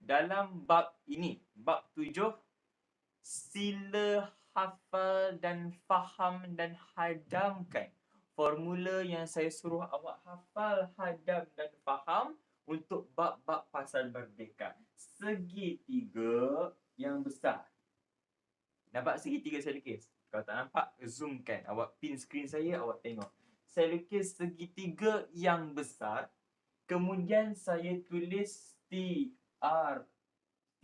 dalam bab ini, bab 7, sila hafal dan faham dan hadamkan formula yang saya suruh awak hafal, hadam dan faham untuk bab-bab pasal merdeka. Segitiga yang besar. Nampak segitiga saya lukis? Kalau tak nampak, zoomkan. Awak pin screen saya, awak tengok. Saya lukis segitiga yang besar. Kemudian saya tulis TRT.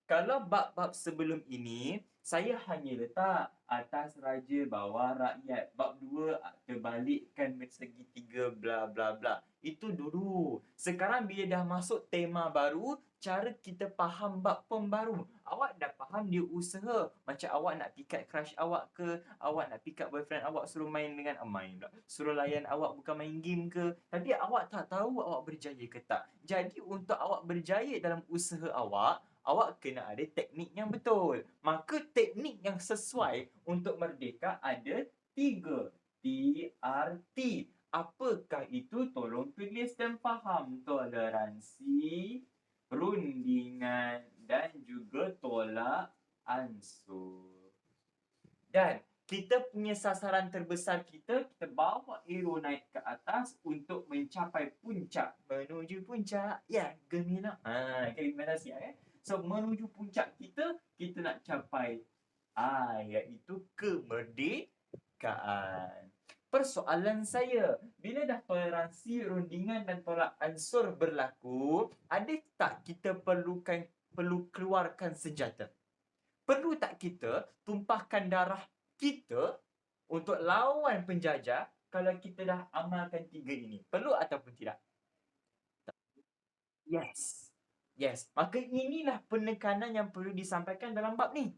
Kalau bab-bab sebelum ini, saya hanya letak atas raja, bawah rakyat. Bab 2, terbalikkan segitiga, bla bla bla. Itu dulu. Sekarang bila dah masuk tema baru, cara kita faham bab pembaru. Awak dah faham dia usaha. Macam awak nak pick up crush awak ke, awak nak pick up boyfriend awak suruh main dengan main pula. Suruh layan awak bukan main game ke. Tapi awak tak tahu awak berjaya ke tak. Jadi untuk awak berjaya dalam usaha awak, awak kena ada teknik yang betul. Maka teknik yang sesuai untuk merdeka ada 3. TRT. Apakah itu? Tolong tulis dan faham. Toleransi, perundingan dan juga tolak ansur. Dan kita punya sasaran terbesar kita bawa arrow naik ke atas untuk mencapai puncak. Menuju puncak. Ya, gemilang. Implementasi ya. So, menuju puncak kita nak capai iaitu kemerdekaan. Persoalan saya, bila dah toleransi, rundingan dan tolak ansur berlaku, ada tak kita perlu keluarkan senjata? Perlu tak kita tumpahkan darah kita untuk lawan penjajah kalau kita dah amalkan 3 ini? Perlu ataupun tidak? Yes. Yes. Maka inilah penekanan yang perlu disampaikan dalam bab ni.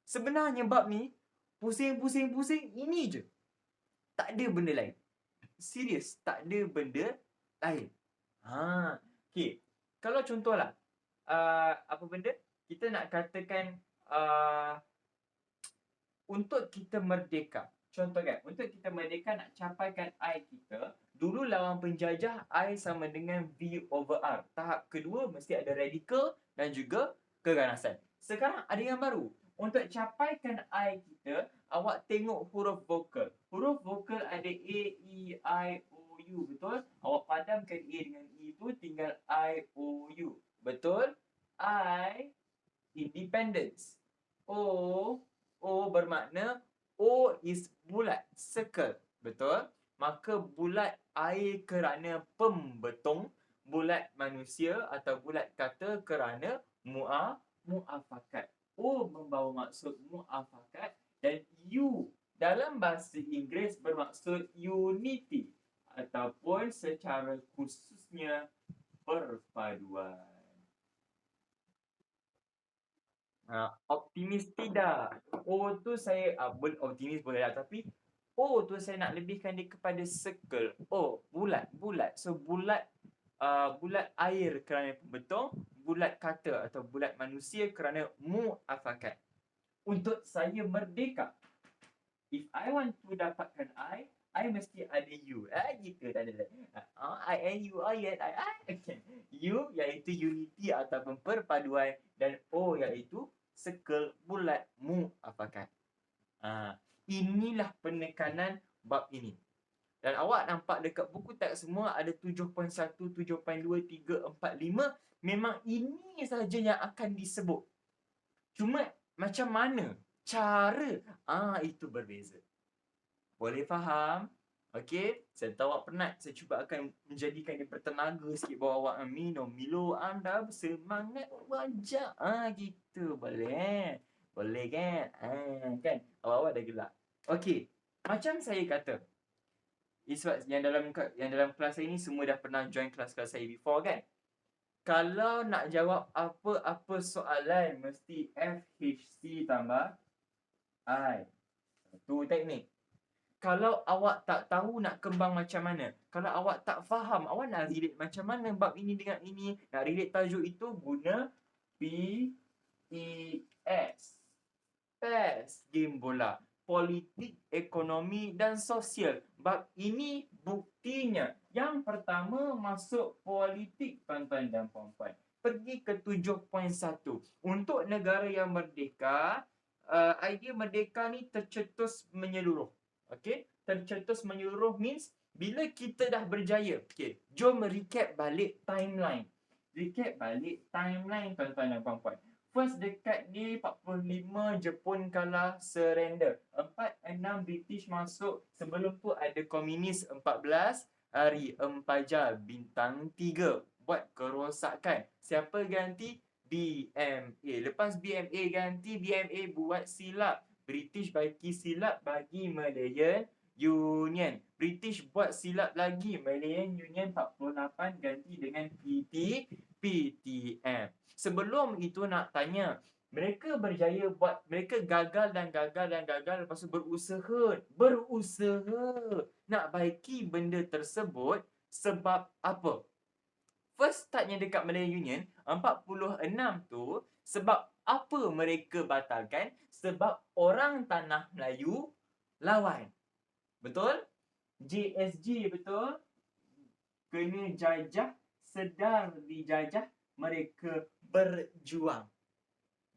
Sebenarnya bab ni, pusing-pusing-pusing ini je. Tak ada benda lain. Serius, tak ada benda lain. Okay. Kalau contohlah, apa benda? Kita nak katakan untuk kita merdeka. Contoh kan, untuk kita merdeka nak capaikan I kita, dulu lawan penjajah I sama dengan V over R. Tahap kedua mesti ada radikal dan juga keganasan. Sekarang ada yang baru. Untuk capaikan I kita, awak tengok huruf vokal. Huruf vokal ada A, E, I, O, U. Betul? Awak padamkan A dengan E itu, tinggal I, O, U. Betul? I, independence. O bermakna O is bulat, circle. Betul? Maka bulat air kerana pembetung, bulat manusia atau bulat kata kerana muafakat. O membawa maksud muafakat dan U dalam bahasa Inggeris bermaksud unity ataupun secara khususnya perpaduan. Optimis tidak. O tu saya optimis boleh lah, tapi O tu saya nak lebihkan dia kepada circle. O bulat. So bulat bulat air kerana pembetung, bulat kata atau bulat manusia kerana muafakat. Untuk saya merdeka, if I want to dapatkan I mesti ada U. Gitu tak ada. I and you, I and I. Okay. U iaitu unity ataupun perpaduan dan O iaitu circle bulat muafakat. Inilah penekanan bab ini. Dan awak nampak dekat buku teks semua ada 7.1, 7.2, 3, 4, 5. Memang ini sahaja yang akan disebut. Cuma macam mana cara itu berbeza. Boleh faham? Okey, saya tahu awak penat. Saya cuba akan menjadikan dia bertenaga sikit bawa awak minum. Milo anda bersemangat wajah. Gitu. Boleh. Boleh kan? Kan? Awak-awak dah gelak. Okey. Macam saya kata, Iswat, yang dalam kelas saya ni semua dah pernah join kelas-kelas saya before kan? Kalau nak jawab apa-apa soalan, mesti FHC tambah I. Satu teknik. Kalau awak tak tahu nak kembang macam mana, kalau awak tak faham, awak nak relate macam mana bab ini dengan ini, nak relate tajuk itu, guna PES. PES, game bola. Politik, ekonomi dan sosial. Bab ini buktinya. Yang pertama masuk politik, tuan-tuan dan puan-puan. pergi ke 7.1. Untuk negara yang merdeka, idea merdeka ni tercetus menyeluruh. Okay? Tercetus menyeluruh means bila kita dah berjaya. Okay, jom recap balik timeline. Recap balik timeline tuan-tuan dan puan-puan. First dekat ni 45 Jepun kalah surrender. 46 British masuk. Sebelum tu ada komunis 14 hari 4 jam bintang 3 buat kerosakan. Siapa ganti? BMA. Lepas BMA ganti, BMA buat silap. British bagi silap bagi Malayan Union. British buat silap lagi. Malayan Union 48 ganti dengan PTM. Sebelum itu nak tanya, mereka berjaya buat, mereka gagal dan gagal dan gagal, lepas tu berusaha nak baiki benda tersebut sebab apa? First startnya dekat Malayan Union 46 tu, sebab apa mereka batalkan? Sebab orang tanah Melayu lawan. Betul? JSG betul? Kena jajah, sedar dijajah, mereka berjuang.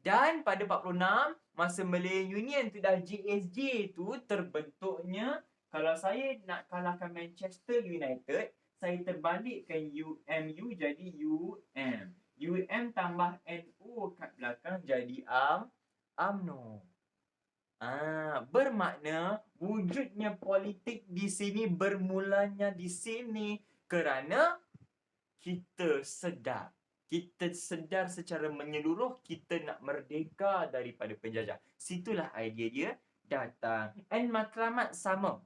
Dan pada 46, masa Malayan Union tu dah JSJ tu terbentuknya, kalau saya nak kalahkan Manchester United, saya terbalikkan UMU jadi UM. UM tambah NU kat belakang jadi UMNO. Bermakna wujudnya politik di sini, bermulanya di sini kerana kita sedar. Kita sedar secara menyeluruh kita nak merdeka daripada penjajah. Situlah idea dia datang. And matlamat sama.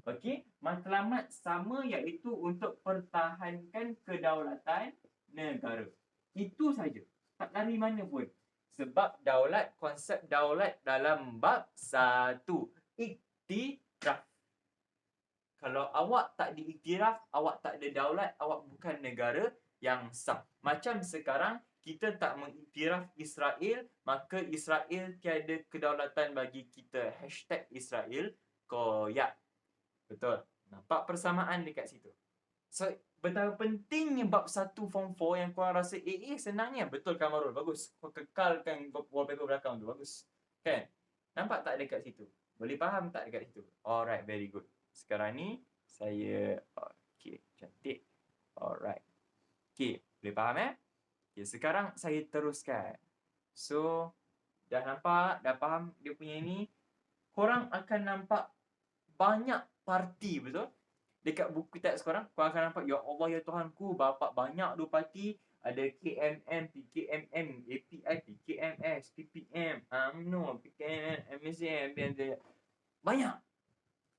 Okey, matlamat sama iaitu untuk pertahankan kedaulatan negara. Itu saja. Tak lari mana pun. Sebab daulat, konsep daulat dalam bab 1. Iktiraf. Kalau awak tak diiktiraf, awak tak ada daulat, awak bukan negara yang sah. Macam sekarang, kita tak mengiktiraf Israel, maka Israel tiada kedaulatan bagi kita. #Israel koyak. Betul. Nampak persamaan dekat situ. So, betapa pentingnya bab 1 form 4 yang korang rasa senangnya. Betul Kamarul, bagus. Kau kekalkan wallpaper belakang tu, bagus. Kan? Nampak tak dekat situ? Boleh faham tak dekat situ? Alright, very good. Sekarang ni, saya... Okay, cantik. Alright. Okay, boleh faham Okay, sekarang saya teruskan. So, dah nampak, dah faham dia punya ni. Korang akan nampak banyak parti, betul? Dekat buku teks korang akan nampak, ya Allah ya Tuhanku, bapak banyak tu parti. Ada KMM, PKMM, API, PKMS, PPM, UMNO, PKM, MSM, banyak.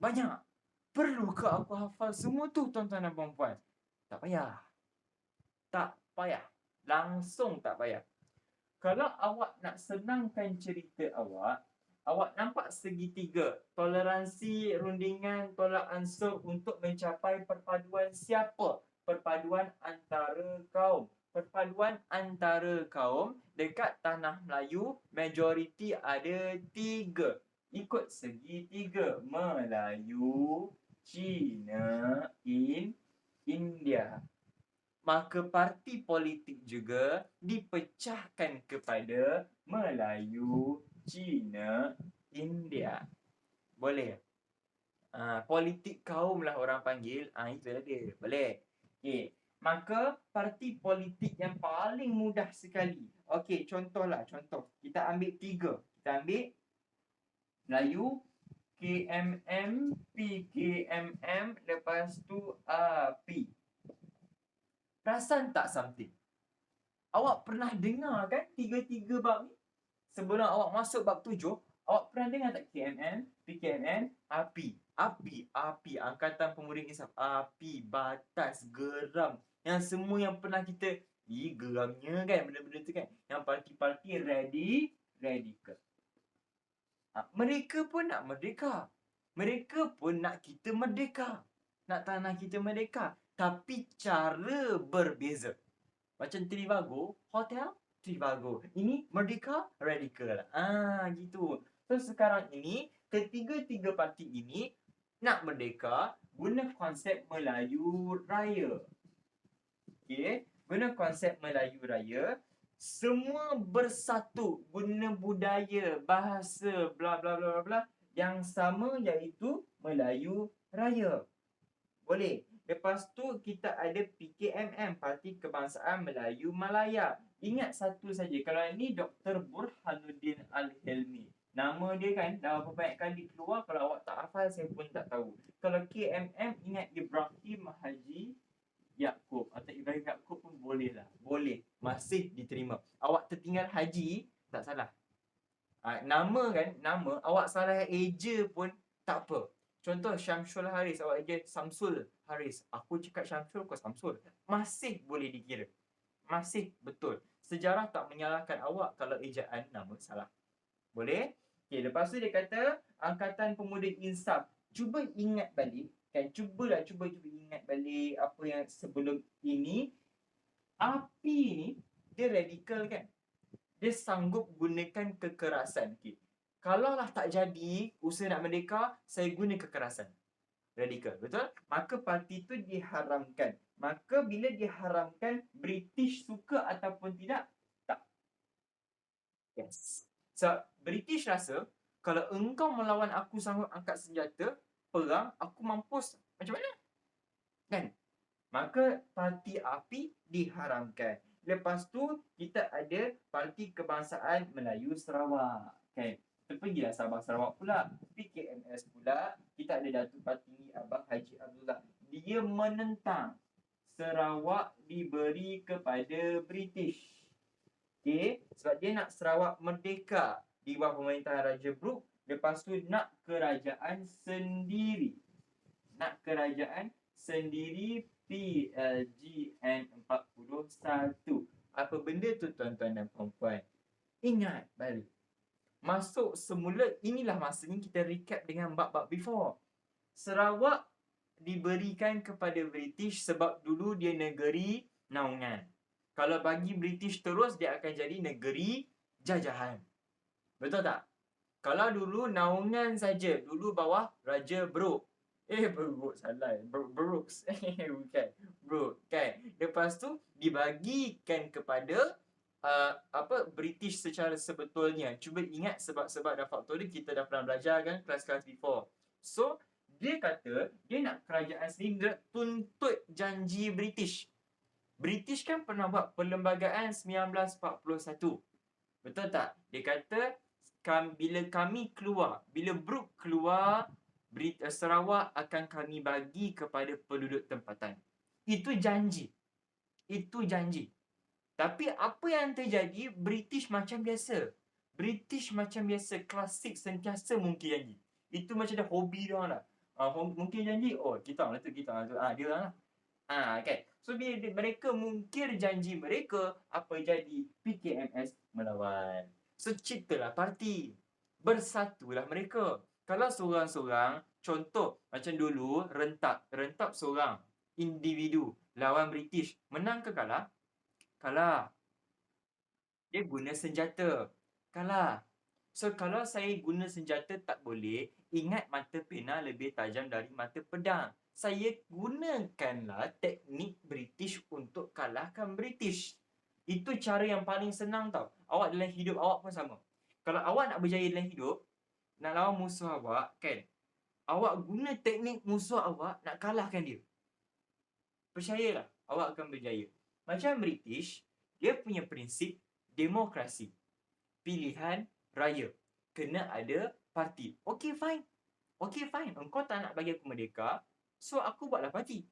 Banyak. Perlukah aku hafal semua tu tuan-tuan dan puan-puan? Tak payah. Tak payah. Langsung tak payah. Kalau awak nak senangkan cerita awak nampak segitiga. Toleransi, rundingan, tolak ansur untuk mencapai perpaduan siapa? Perpaduan antara kaum. Perpaduan antara kaum dekat tanah Melayu, majoriti ada 3. Ikut segitiga. Melayu, Cina, India. Maka parti politik juga dipecahkan kepada Melayu, Cina, India. Boleh? Politik kaum lah orang panggil. Itu dah dia. Boleh? Okay. Maka parti politik yang paling mudah sekali. Okey, contohlah. Contoh. Kita ambil 3. Kita ambil Melayu, KMM, PKMM, lepas tu API. Perasan tak something? Awak pernah dengar kan 3 bab ni? Sebelum awak masuk bab 7, awak pernah dengar tak KMN, PKMN, API, Angkatan Pemuda Insaf, API, batas, geram. Yang semua yang pernah kita, geramnya kan benda-benda tu kan. Yang parti-parti radikal. Mereka pun nak merdeka. Mereka pun nak kita merdeka. Nak tanah kita merdeka. Tapi cara berbeza. Macam Trivago, hotel, Trivago. Ini Merdeka, radikal. Gitu. So, sekarang ini, ketiga-tiga parti ini nak merdeka guna konsep Melayu Raya. Okay. guna konsep Melayu Raya, semua bersatu guna budaya, bahasa, bla bla bla bla yang sama, iaitu Melayu Raya. Boleh. Lepas tu kita ada PKMM, Parti Kebangsaan Melayu Malaya. Ingat satu saja, kalau ini Dr. Burhanuddin Al-Hilmi. Nama dia kan dah banyak kali keluar, kalau awak tak hafal saya pun tak tahu. Kalau KMM, ingat Ibrahim Haji Yaakob atau Ibrahim Yaakob pun boleh lah. Boleh. Masih diterima. Awak tertinggal Haji, tak salah. Nama kan, nama awak salah eja pun tak apa. Contoh Syamsul Haris, awak eja Samsul Haris. Aku cakap Syamsul, kau Samsul. Masih boleh dikira. Masih betul. Sejarah tak menyalahkan awak kalau ejaan nama salah. Boleh? Okay, lepas tu dia kata Angkatan Pemuda Insaf. Cuba ingat balik. Kan, cuba ingat balik apa yang sebelum ini. API ni, dia radikal kan? Dia sanggup gunakan kekerasan. Okay. Kalaulah tak jadi usaha nak merdeka, saya guna kekerasan. Radikal, betul? Maka parti tu diharamkan. Maka bila diharamkan, British suka ataupun tidak? Tak. Yes. So, British rasa, kalau engkau melawan aku sanggup angkat senjata, perang, aku mampus. Macam mana? Kan? Maka parti API diharamkan. Lepas tu kita ada Parti Kebangsaan Melayu Sarawak. Kan? Kita pergilah Sabah Sarawak pula. PKMS pula. Kita ada Datuk Patinggi Abang Haji Abdullah. Dia menentang Sarawak diberi kepada British. Okay? Sebab dia nak Sarawak merdeka di bawah pemerintahan Raja Brooke. Lepas tu nak kerajaan sendiri. Nak kerajaan sendiri. PLGN 41. Apa benda tu tuan-tuan dan puan-puan? Ingat balik. Masuk semula, inilah masanya kita recap dengan bab-bab before. Sarawak diberikan kepada British sebab dulu dia negeri naungan. Kalau bagi British terus, dia akan jadi negeri jajahan. Betul tak? Kalau dulu naungan saja, dulu bawah Raja Brooke. Brooke salah. Brooks. Bukan. Brooke, kan. Lepas tu dibagikan kepada British secara sebetulnya. Cuba ingat sebab-sebab dan faktor dia, kita dah pernah belajar kan kelas-kelas before. So, dia kata dia nak kerajaan sendiri, tuntut janji British. British kan pernah buat perlembagaan 1941. Betul tak? Dia kata bila kami keluar, bila Brooke keluar, Sarawak akan kami bagi kepada penduduk tempatan. Itu janji. Itu janji. Tapi apa yang terjadi, British macam biasa. British macam biasa, klasik, sentiasa mungkin janji. Itu macam dah hobi dia orang lah. Mungkin janji, kita lah tu. Dia orang lah. Kan? So, bila mereka mungkir janji mereka, apa jadi? PKMS melawan. So, ciptalah parti. Bersatulah mereka. Kalau seorang-seorang, contoh macam dulu, Rentap seorang individu lawan British. Menang ke kalah? Kalah. Dia guna senjata. Kalah. So, kalau saya guna senjata tak boleh, ingat mata pena lebih tajam dari mata pedang. Saya gunakanlah teknik British untuk kalahkan British. Itu cara yang paling senang tau. Awak dalam hidup awak pun sama. Kalau awak nak berjaya dalam hidup, nak lawan musuh awak, kan? Awak guna teknik musuh awak nak kalahkan dia. Percayalah, awak akan berjaya. Macam British, dia punya prinsip demokrasi. Pilihan raya. Kena ada parti. Okay, fine. Engkau tak nak bagi aku merdeka, so aku buatlah parti.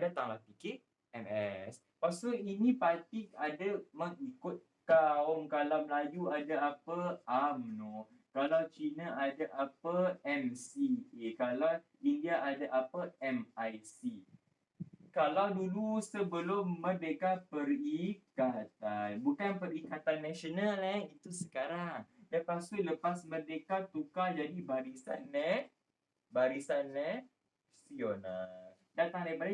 Datanglah PKMS. Lepas tu ini parti ada mengikut kaum. Kalau Melayu ada apa? UMNO. Kalau Cina ada apa? MCA. Kalau India ada apa? MIC. Kalau dulu sebelum merdeka perikatan. Bukan perikatan nasional itu sekarang. Lepas tu lepas merdeka tukar jadi barisan nasional. Datang daripada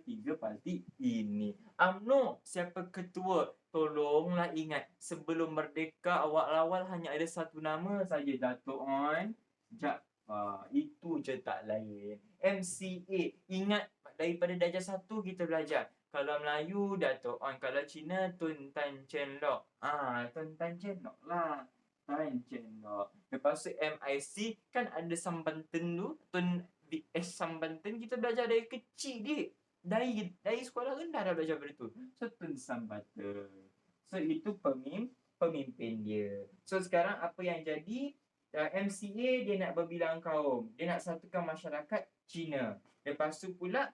tiga parti ini. UMNO, siapa ketua? Tolonglah ingat, sebelum merdeka awal-awal hanya ada satu nama saja, Dato' On Jaafar. Itu je, tak lain. MCA, ingat daripada darjah 1 kita belajar. Kalau Melayu Dato' On, kalau Cina Tun Tan Chen Lok. Tun Tan Chen Lok lah. Tan Chen Lok. Lepas tu MIC kan ada Sambanten tu. Tun BS Sambanten kita belajar dari kecil dik. Dari sekolah rendah dah belajar benda tu. So Tun Sambanten. So itu pemimpin dia. So sekarang apa yang jadi, MCA dia nak berbilang kaum. Dia nak satukan masyarakat Cina. Lepas tu pula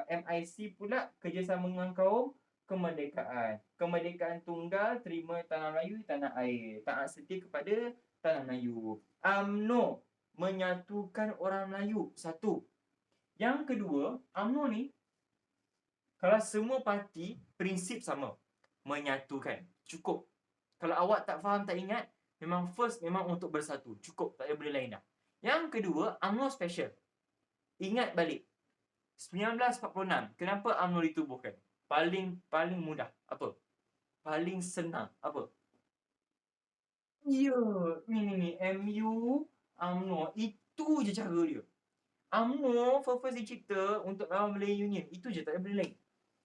MIC pula kerjasama dengan kaum kemerdekaan. Kemerdekaan tunggal, terima tanah Melayu, tanah air. Taat setia kepada tanah Melayu. UMNO menyatukan orang Melayu. Satu. Yang kedua, UMNO ni kalau semua parti prinsip sama, menyatukan. Cukup. Kalau awak tak faham, tak ingat, memang first memang untuk bersatu. Cukup, tak ada benda lain dah. Yang kedua, UMNO special. Ingat balik. 1946, kenapa UMNO ditubuhkan? Paling mudah. Apa? Paling senang. Apa? Ya, ni MU, UMNO. Itu je cara dia. UMNO first dicipta untuk lawan Malay Union. Itu je, tak ada benda lain.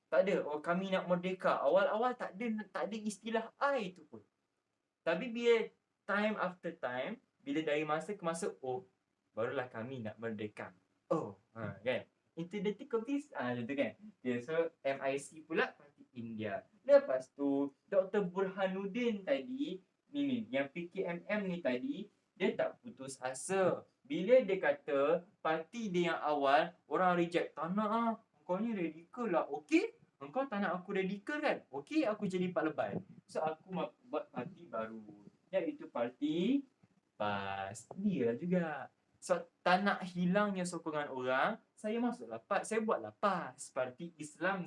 Tak ada, kami nak merdeka. Awal-awal tak ada istilah I tu pun. Tapi bila time after time, bila dari masa ke masa, barulah kami nak merdeka. Kan? Into the thick of this, macam tu kan. So MIC pula parti India. Lepas tu Dr. Burhanuddin tadi, ni yang PKMM ni tadi, dia tak putus asa. Bila dia kata parti dia yang awal orang reject, tak nak kau ni radikal lah. Okey, engkau tak nak aku radikal kan? Okey, aku jadi Pak Leban. So aku buat parti baru, iaitu parti PAS. Dia juga. So tak nak hilangnya sokongan orang, saya masuklah PAS. Saya buatlah PAS, Parti Islam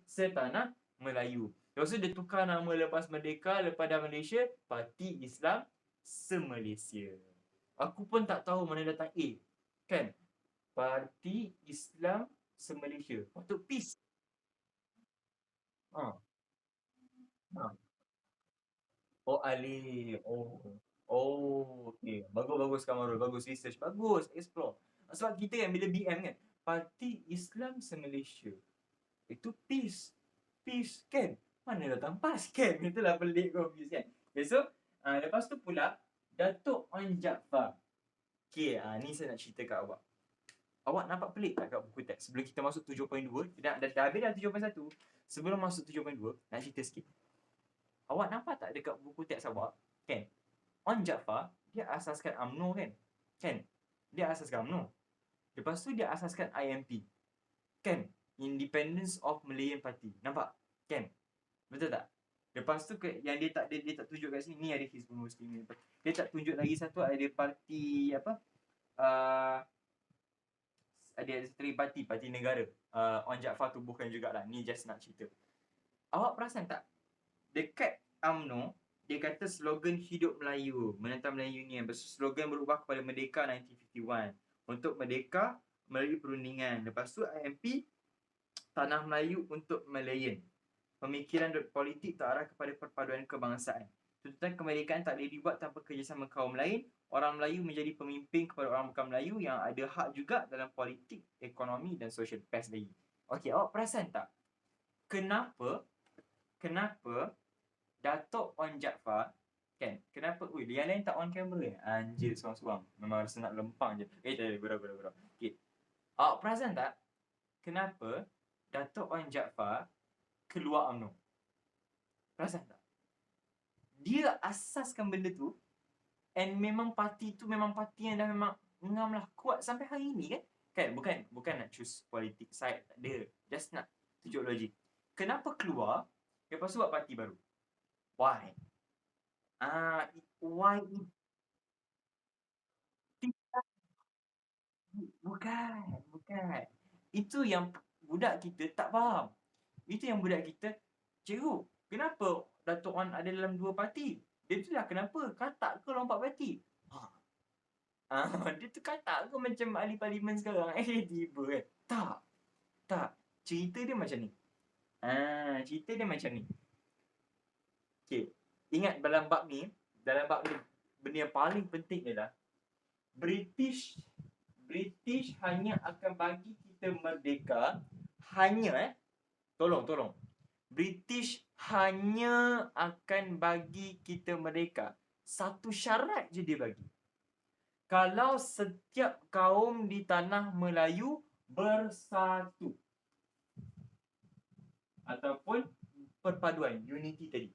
Setanah Melayu. Lepas tu dia tukar nama lepas merdeka, lepas dah Malaysia, Parti Islam Se-Malaysia. Aku pun tak tahu mana datang A. Kan? Parti Islam Se-Malaysia. Patut PIS. Ha. Ha. Ali. Okey. Bagus Kamarul. Bagus research. Bagus explore. Sebab kita kan bila BM kan, Parti Islam Se-Malaysia. Itu PIS. PIS kan? Mana datang PAS kan? Itulah pelik confuse kan. Okay, so lepas tu pula Dato' On Jaafar. Okay, ni saya nak cerita kat awak. Awak nampak pelik tak kat buku teks? Sebelum kita masuk 7.2, dah habis dah 7.1. Sebelum masuk 7.2, nak cerita sikit. Awak nampak tak dekat buku teks awak, kan? On Jaafar, dia asaskan UMNO kan? Kan? Dia asaskan UMNO. Lepas tu dia asaskan IMP. Kan? Independence of Malayan Party. Nampak? Kan? Betul tak? Lepas tu yang dia tak tunjuk kat sini, ni ada Hizbul Muslimin. Dia tak tunjuk lagi satu, ada parti apa? Ada parti negara. On Jaafar tubuhkan jugalah. Ni just nak cerita. Awak perasan tak? Dekat UMNO, dia kata slogan hidup Melayu, menentang Melayu Union. Slogan berubah kepada Merdeka 1951. Untuk merdeka melalui perundingan. Lepas tu IMP, Tanah Melayu untuk Malayan. Pemikiran politik terarah kepada perpaduan kebangsaan. Tuntutan kemerdekaan tak boleh dibuat tanpa kerjasama kaum lain. Orang Melayu menjadi pemimpin kepada orang bukan Melayu yang ada hak juga dalam politik, ekonomi dan social. Best lagi. Okey, awak perasan tak? Kenapa Dato' On Jaafar, kan? Kenapa? Yang lain tak on camera Anjir, seorang-seorang. Memang rasa nak lempang je. Gurau. Okay. Awak perasan tak? Kenapa Dato' On Jaafar keluar UMNO? Perasan tak? Dia asaskan benda tu, and memang parti tu memang parti yang dah memang ngam lah kuat sampai hari ni kan? Kan? Bukan nak choose politik side, tak ada. Just nak tunjuk logik. Kenapa keluar? Lepas tu buat parti baru. Why? Why? Bukan. Itu yang budak kita tak faham. Itu yang budak kita, cikgu, kenapa Dato' On ada dalam 2 parti? Dia tu lah kenapa? Katak ke lompat parti? Dia tu katak ke macam ahli parlimen sekarang? Tiba kan? Tak. Cerita dia macam ni. Okay. Ingat dalam bab ni, benda yang paling penting adalah British hanya akan bagi kita merdeka hanya Tolong. British hanya akan bagi kita merdeka. Satu syarat je dia bagi. Kalau setiap kaum di tanah Melayu bersatu. Ataupun perpaduan, unity tadi.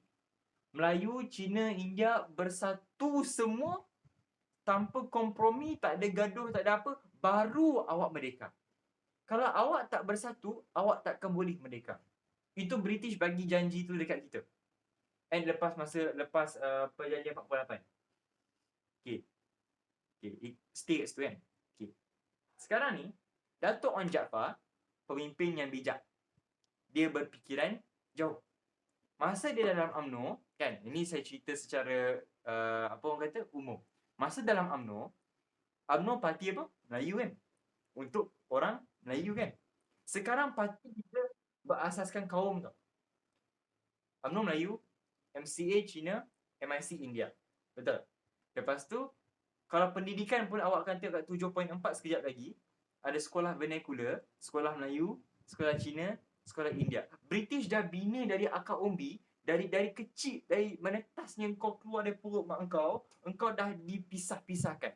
Melayu, Cina, India bersatu semua tanpa kompromi, tak ada gaduh, tak ada apa, baru awak merdeka. Kalau awak tak bersatu, awak takkan boleh merdeka. Itu British bagi janji tu dekat kita. And lepas perjanjian 48. Okay. Stay kat situ kan. Okay. Sekarang ni, Datuk Onn Jaafar, pemimpin yang bijak. Dia berfikiran jauh. Masa dia dalam UMNO, kan, ini saya cerita secara, apa orang kata, umum. Masa dalam UMNO parti apa? Melayu kan? Untuk orang Melayu kan? Sekarang parti kita berasaskan kaum tau. UMNO Melayu, MCA Cina, MIC India. Betul? Lepas tu, kalau pendidikan pun awak akan tengok kat 7.4 sekejap lagi, ada sekolah vernacular, sekolah Melayu, sekolah Cina, sekolah India. British dah bina dari akar umbi, dari kecil, dari menetasnya kau keluar dari perut mak engkau dah dipisah-pisahkan.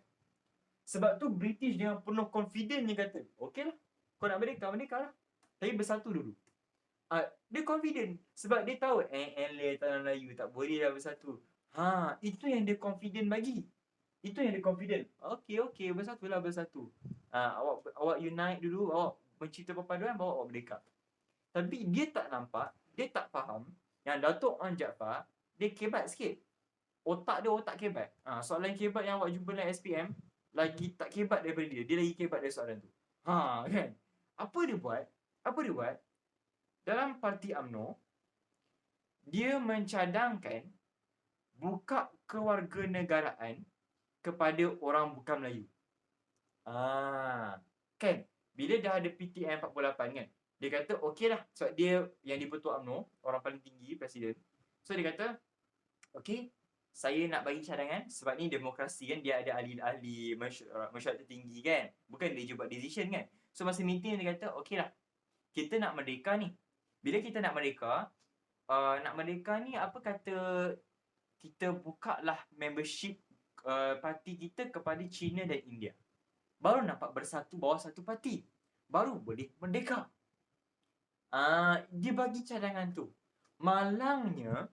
Sebab tu British dengan penuh confident dia kata, okey lah, kau nak merdeka lah. Tapi bersatu dulu. Dia confident. Sebab dia tahu, tanah Melayu tak boleh dah bersatu. Itu yang dia confident bagi. Itu yang dia confident. Okey, bersatu. Awak unite dulu, awak mencipta perpaduan, bawa awak merdeka. Tapi dia tak nampak, dia tak faham yang Datuk Onn Jaafar, dia kebat sikit. Otak dia otak kebat. Soalan kebat yang awak jumpa dalam SPM, lagi tak kebat daripada dia. Dia lagi kebat dari soalan tu. Kan? Apa dia buat? Dalam parti UMNO, dia mencadangkan buka kewarganegaraan kepada orang bukan Melayu. Kan? Bila dah ada PTM 48 kan, dia kata okey lah, sebab dia yang dipertua UMNO, orang paling tinggi, presiden. So dia kata, okey, saya nak bagi cadangan, sebab ni demokrasi kan, dia ada ahli-ahli mesyuarat tertinggi kan, bukan dia je buat decision kan. So masa meeting dia kata, okey lah, kita nak merdeka ni. Bila kita nak merdeka ni, apa kata kita buka lah membership parti kita kepada China dan India. Baru nampak bersatu bawah satu parti. Baru boleh merdeka. Dia bagi cadangan tu. Malangnya,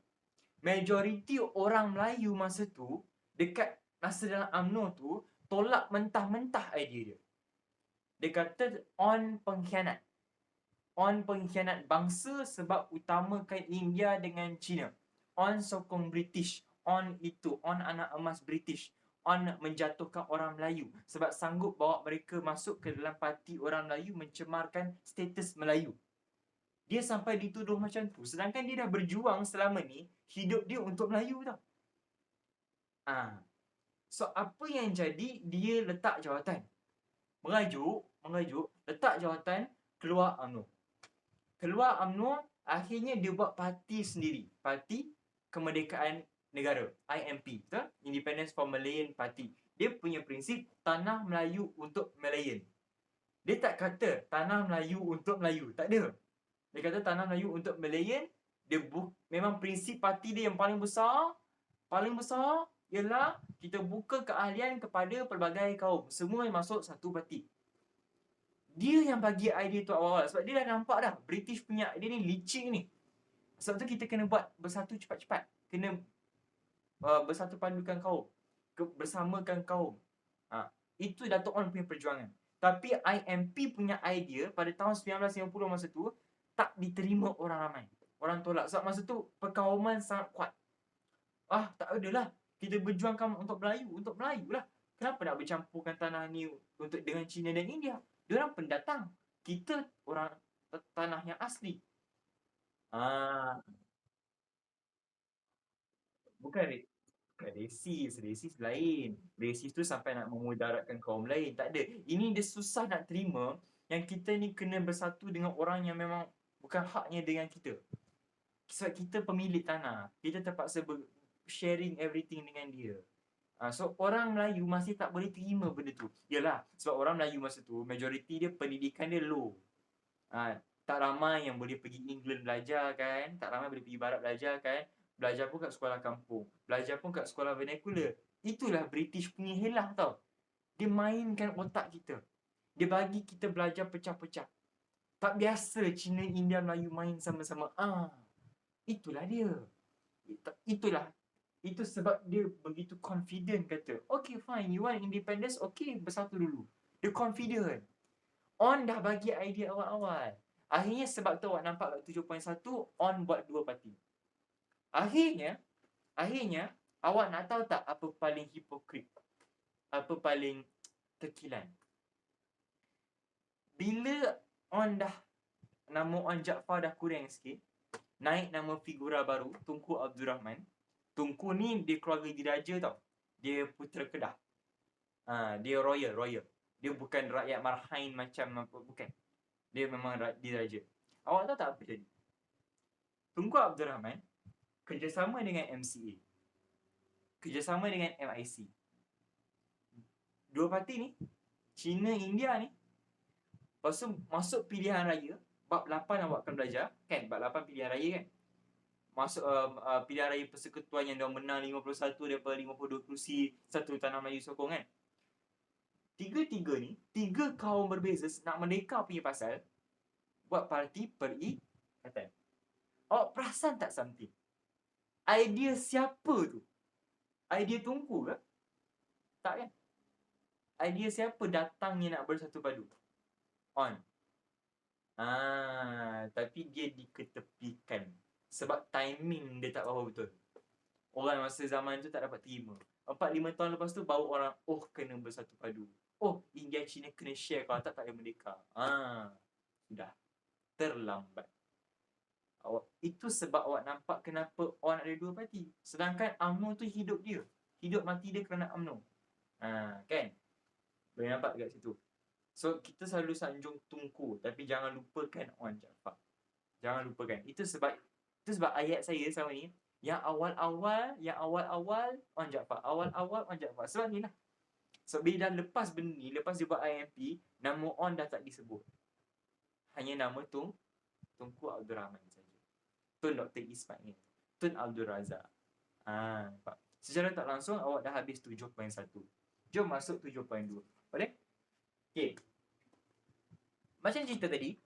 majoriti orang Melayu masa tu, dekat masa dalam UMNO tu, tolak mentah-mentah idea dia. Dia kata on pengkhianat bangsa sebab utamakan India dengan China. On sokong British. On anak emas British. On menjatuhkan orang Melayu. Sebab sanggup bawa mereka masuk ke dalam parti orang Melayu, mencemarkan status Melayu. Dia sampai dituduh macam tu. Sedangkan dia dah berjuang selama ni, hidup dia untuk Melayu tau. So apa yang jadi, dia letak jawatan. Mengajuk, letak jawatan, keluar UMNO, akhirnya dia buat parti sendiri. Parti Kemerdekaan Negara, IMP, betul? Independence for Malayan Party. Dia punya prinsip, tanah Melayu untuk Malayan. Dia tak kata tanah Melayu untuk Melayu, tak ada. Dia kata tanah Melayu untuk Malayan. Memang prinsip parti dia yang paling besar ialah kita buka keahlian kepada pelbagai kaum. Semua yang masuk satu parti. Dia yang bagi idea tu awal-awal. Sebab dia dah nampak dah, British punya idea ni licik ni. Sebab tu kita kena buat bersatu cepat-cepat. Kena bersatu padukan kaum. Bersamakan kaum. Itu Datuk Onn punya perjuangan. Tapi IMP punya idea pada tahun 1950 masa tu, tak diterima orang ramai. Orang tolak. Sebab masa tu, perkauman sangat kuat. Tak adalah. Kita berjuangkan untuk Melayu lah. Kenapa nak bercampurkan tanah ni dengan China dan India? Diorang pendatang. Kita orang tanah yang asli. Bukan resis lain. Resis tu sampai nak memudaratkan kaum lain. Tak ada. Ini dia susah nak terima yang kita ni kena bersatu dengan orang yang memang bukan haknya dengan kita. Sebab kita pemilik tanah. Kita terpaksa sharing everything dengan dia. So orang Melayu masih tak boleh terima benda tu. Yalah, sebab orang Melayu masa tu, majoriti dia pendidikan dia low. Tak ramai yang boleh pergi England belajar kan, tak ramai boleh pergi barat belajar kan. Belajar pun kat sekolah kampung, belajar pun kat sekolah vernacular. Itulah British punya helah tau. Dia mainkan otak kita. Dia bagi kita belajar pecah-pecah. Tak biasa Cina, India, Melayu main sama-sama. Itulah dia. Itulah. Itu sebab dia begitu confident kata, okay fine, you want independence, okay bersatu dulu. Dia confident. On dah bagi idea awal-awal. Akhirnya sebab tu awak nampak kat 7.1, On buat 2 parti. Akhirnya awak nak tahu tak apa paling hipokrit? Apa paling terkilan? Bila On dah, nama On Jaafar dah kurang sikit, naik nama figura baru, Tunku Abdul Rahman. Tunku ni dia keluarga diraja tau. Dia putera Kedah. Dia royal. Dia bukan rakyat marhain macam apa, bukan. Dia memang diraja. Awak tahu tak apa jadi? Tunku Abdul Rahman kerjasama dengan MCA. Kerjasama dengan MIC. Dua parti ni, China, India ni, lepas tu masuk pilihan raya, bab 8 awak akan belajar, kan? Bab 8 pilihan raya kan? Masuk pilihan raya persekutuan yang dia menang 51 daripada 52 kerusi satu tanah Melayu sokong kan. Tiga-tiga ni, tiga kaum berbeza nak merdeka punya pasal buat parti perikatan. Awak perasan tak something? Idea siapa tu? Idea Tunku ke? Tak kan? Idea siapa datangnya nak bersatu padu? On. Tapi dia diketepikan sebab timing dia tak tahu betul. Orang masa zaman tu tak dapat terima. 4-5 tahun lepas tu baru orang kena bersatu padu. India China kena share, kalau tak ada merdeka. Sudah terlambat. Itu sebab awak nampak kenapa orang ada dua parti. Sedangkan UMNO tu hidup dia. Hidup mati dia kerana UMNO. Kan? Boleh nampak dekat situ. So kita selalu sanjung Tunku, tapi jangan lupakan On Jaafar. Jangan lupakan. Itu sebab ayat saya sama ni, yang awal-awal On Jaafar. Awal-awal On Jaafar. Sebab ni lah. So bila dah lepas benda ni, lepas dia buat IMP, nama On dah tak disebut. Hanya nama Tunku Abdul Rahman saja. Tun Dr. Ismail, Tun Abdul Razak. Nampak? Secara tak langsung awak dah habis 7.1. Jom masuk 7.2. Boleh? Okay. Macam cerita tadi,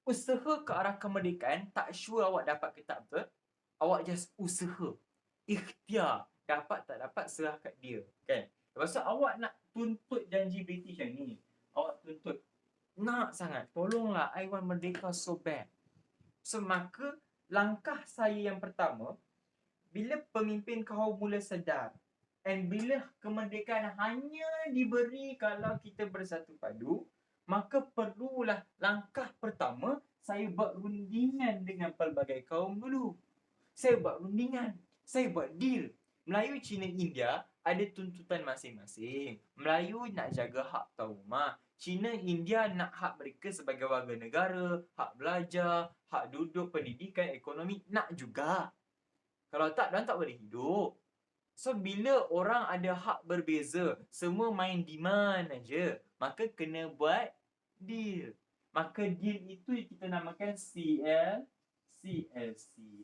usaha ke arah kemerdekaan, tak sure awak dapat ke tak betul. Awak just usaha. Ikhtiar. Dapat tak dapat, serah kat dia. Kan? Lepas tu awak nak tuntut janji British yang ni. Awak tuntut. Nak sangat. Tolonglah, I want merdeka so bad. So, maka langkah saya yang pertama, bila pemimpin kaum mula sedar, and bila kemerdekaan hanya diberi kalau kita bersatu padu, maka perlulah langkah pertama, saya buat rundingan dengan pelbagai kaum dulu. Saya buat rundingan. Saya buat deal. Melayu, Cina, India ada tuntutan masing-masing. Melayu nak jaga hak tuan rumah. Cina, India nak hak mereka sebagai warga negara, hak belajar, hak duduk, pendidikan, ekonomi, nak juga. Kalau tak, diorang tak boleh hidup. So, bila orang ada hak berbeza, semua main demand aja, maka kena buat deal. Maka deal itu kita namakan CLC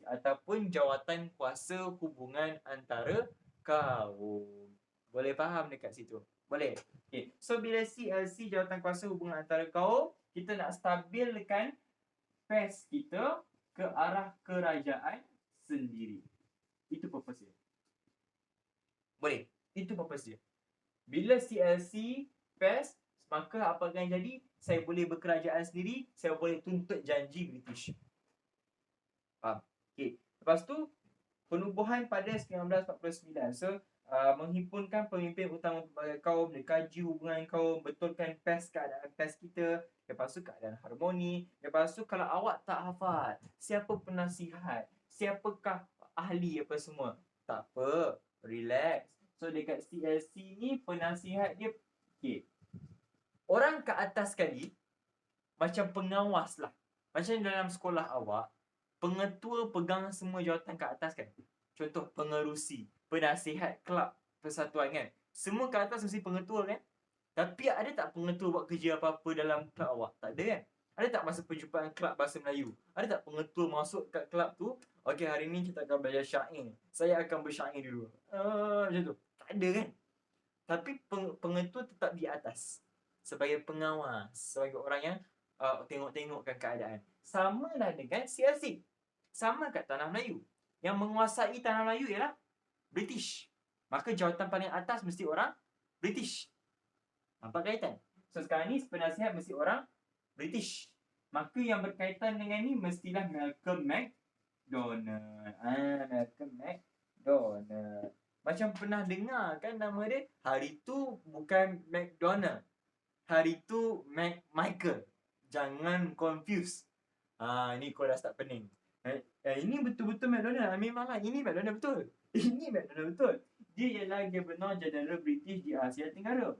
ataupun Jawatan Kuasa Hubungan Antara Kaum. Boleh faham dekat situ? Boleh? Okay. So, bila CLC, Jawatan Kuasa Hubungan Antara Kaum, kita nak stabilkan PES kita ke arah kerajaan sendiri. Itu purpose dia. Boleh? Itu purpose dia. Bila CLC, PES, maka apa akan jadi? Saya boleh berkerajaan sendiri, saya boleh tuntut janji British. Faham? Okay. Lepas tu, penubuhan pada 1949. So, menghimpunkan pemimpin utama pelbagai kaum, dikaji hubungan kaum, betulkan PES, keadaan PES kita, lepas tu keadaan harmoni, lepas tu kalau awak tak hafal, siapa penasihat, siapakah ahli apa semua, tak apa, relax. So dekat CLC ni penasihat dia, okay, orang ke atas sekali macam pengawas lah. Macam dalam sekolah awak, pengetua pegang semua jawatan ke atas kan. Contoh pengerusi, penasihat kelab persatuan kan. Semua ke atas mesti pengetua kan. Tapi ada tak pengetua buat kerja apa-apa dalam kelab awak? Tak ada kan. Ada tak masa perjumpaan kelab bahasa Melayu? Ada tak pengetua masuk kat kelab tu, okey hari ni kita akan belajar syair. Saya akan bersyair dulu. Macam tu. Tak ada kan? Tapi pengetua tetap di atas. Sebagai pengawas, sebagai orang yang tengok-tengokkan keadaan. Sama lah dengan CLC. Sama kat Tanah Melayu. Yang menguasai Tanah Melayu ialah British. Maka jawatan paling atas mesti orang British. Nampak kaitan? So sekarang ni penasihat mesti orang British. Maka yang berkaitan dengan ni mestilah Malcolm McDonald. Malcolm McDonald. Macam pernah dengar kan nama dia? Hari tu bukan McDonald. Hari tu Michael. Jangan confuse. Ni kau dah start pening. Ini betul-betul McDonald. Memanglah ini McDonald betul. Ini McDonald betul. Dia ialah Governor General British di Asia Tenggara.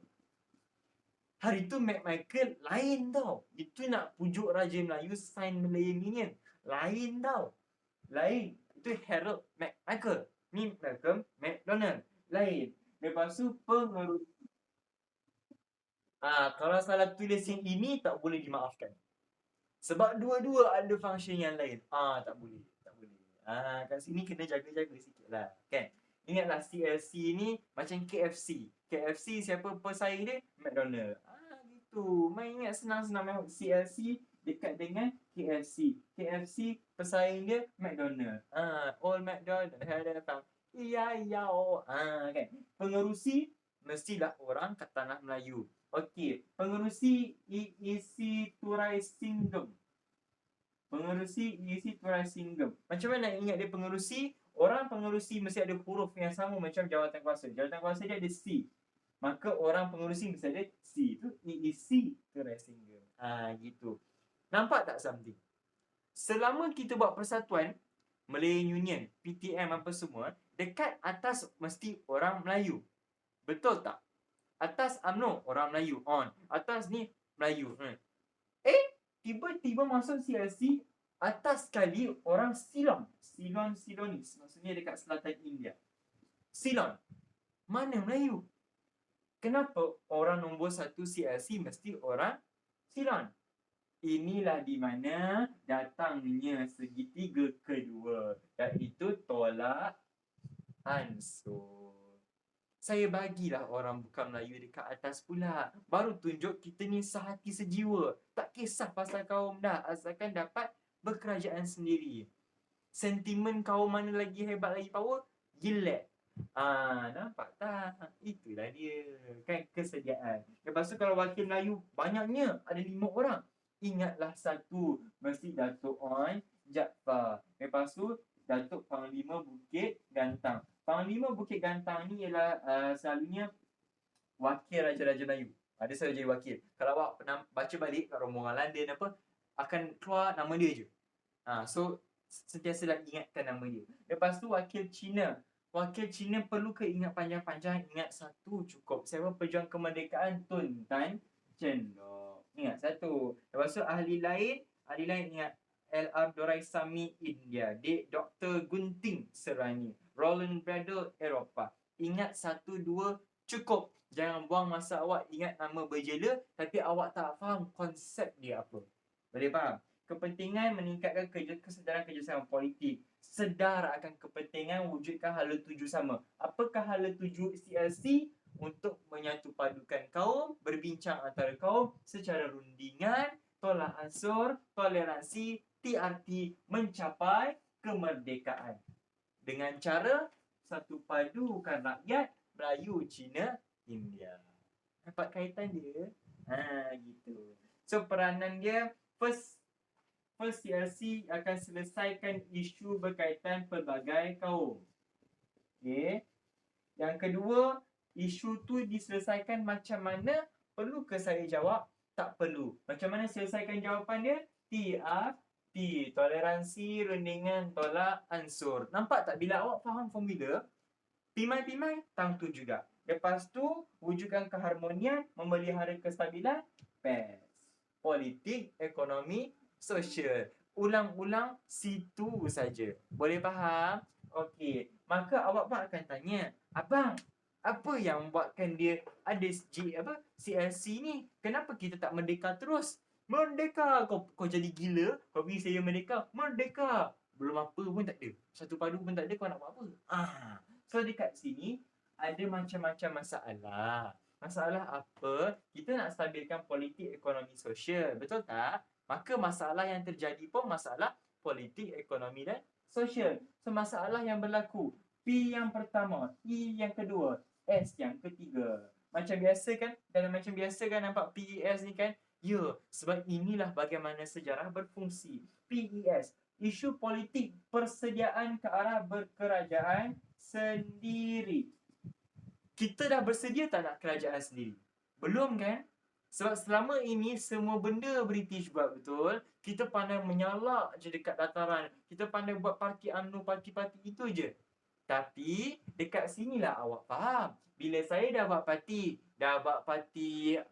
Hari tu Michael lain tau. Itu nak pujuk Raja Melayu sign Millennium. Lain tau. Lain. Itu Harold Michael. Ni Malcolm McDonald. Lain. Lepas tu pengerusi. Kalau salah tulis yang ini tak boleh dimaafkan. Sebab dua-dua ada function yang lain. Tak boleh. Tak boleh. Kat sini kena jaga-jaga sikit lah. Kan? Ingatlah CLC ni macam KFC. KFC siapa pesaing dia? McDonald. Gitu. Main ingat senang-senang. CLC dekat dengan KFC. KFC pesaing dia McDonald. Old McDonald had a farm. Kan? Pengerusi mestilah orang kat Tanah Melayu. Okey, pengerusi EEC Turai Singgem. Pengerusi EEC Turai Singgem. Macam mana nak ingat dia pengerusi? Orang pengerusi mesti ada huruf yang sama macam jawatan kuasa. Jawatan kuasa dia ada C. Maka orang pengerusi mesti ada C. Itu EEC Turai Singgem. Gitu. Nampak tak something? Selama kita buat persatuan, Malayan Union, PTM apa semua, dekat atas mesti orang Melayu. Betul tak? Atas UMNO orang Melayu on. Atas ni Melayu. Tiba-tiba masuk CLC, atas sekali orang Ceylon. Ceylonese. Maksudnya dekat selatan India. Ceylon. Mana Melayu? Kenapa orang nombor 1 CLC mesti orang Ceylon? Inilah di mana datangnya segitiga kedua, iaitu tolak ansur. Saya bagilah orang bukan Melayu dekat atas pula. Baru tunjuk kita ni sehati sejiwa. Tak kisah pasal kaum dah, asalkan dapat berkerajaan sendiri. Sentimen kaum mana lagi hebat, lagi power, gilek. Nampak tak? Itulah dia. Kan kesediaan. Lepas tu kalau wakil Melayu banyaknya, ada 5 orang. Ingatlah satu, mesti Datuk On Jaafar. Lepas tu Datuk Panglima Bukit Gantang. Panglima Bukit Gantang ni ialah selalunya wakil Raja-Raja Melayu. Ada selalu jadi wakil. Kalau awak pernah baca balik kat rombongan London apa, akan keluar nama dia je. So sentiasalah ingatkan nama dia. Lepas tu wakil Cina. Wakil Cina perlu ke ingat panjang-panjang? Ingat satu cukup. Siapa pejuang kemerdekaan? Tun Tan Chen Lock. Ingat satu. Lepas tu ahli lain ingat L.R. Doraisamy India. Dr. Gunting Serani. Roland Bradle Eropah. Ingat 1, 2 cukup. Jangan buang masa awak ingat nama berjela tapi awak tak faham konsep dia apa. Boleh faham? Kepentingan meningkatkan kesedaran kerjasama politik. Sedar akan kepentingan wujudkan hala tuju sama. Apakah hala tuju CLC? Untuk menyatu padukan kaum, berbincang antara kaum secara rundingan, tolak ansur, toleransi, TRT, mencapai kemerdekaan. Dengan cara satu padukan rakyat Melayu, Cina, India. Nampak kaitan dia? Gitu. So peranan dia, first CLC akan selesaikan isu berkaitan pelbagai kaum. Okay. Yang kedua, isu tu diselesaikan macam mana? Perlu ke saya jawab? Tak perlu. Macam mana selesaikan jawapan dia? TRT, toleransi, rundingan, tolak ansur. Nampak tak bila awak faham formula, pimai-pimai tangtu juga. Lepas tu, wujudkan keharmonian, memelihara kestabilan, PES. Politik, ekonomi, sosial. Ulang-ulang situ saja. Boleh faham? Okey. Maka awak pun akan tanya, abang, apa yang buatkan dia ada CLC ni? Kenapa kita tak merdeka terus? Merdeka! Kau jadi gila, kau pergi saya merdeka, merdeka! Belum apa pun tak ada. Satu padu pun tak ada, kau nak buat apa? So dekat sini, ada macam-macam masalah. Masalah apa? Kita nak stabilkan politik, ekonomi, sosial. Betul tak? Maka masalah yang terjadi pun masalah politik, ekonomi dan sosial. So masalah yang berlaku. P yang pertama, E yang kedua, S yang ketiga. Macam biasa kan? Dalam macam biasa kan nampak PES ni kan? Ya, sebab inilah bagaimana sejarah berfungsi. PES, isu politik persediaan ke arah berkerajaan sendiri. Kita dah bersedia tak nak kerajaan sendiri? Belum kan? Sebab selama ini semua benda British buat, betul? Kita pandai menyalak je dekat dataran. Kita pandai buat parti UMNO, parti-parti itu je. Tapi dekat sinilah awak faham. Bila saya dah buat parti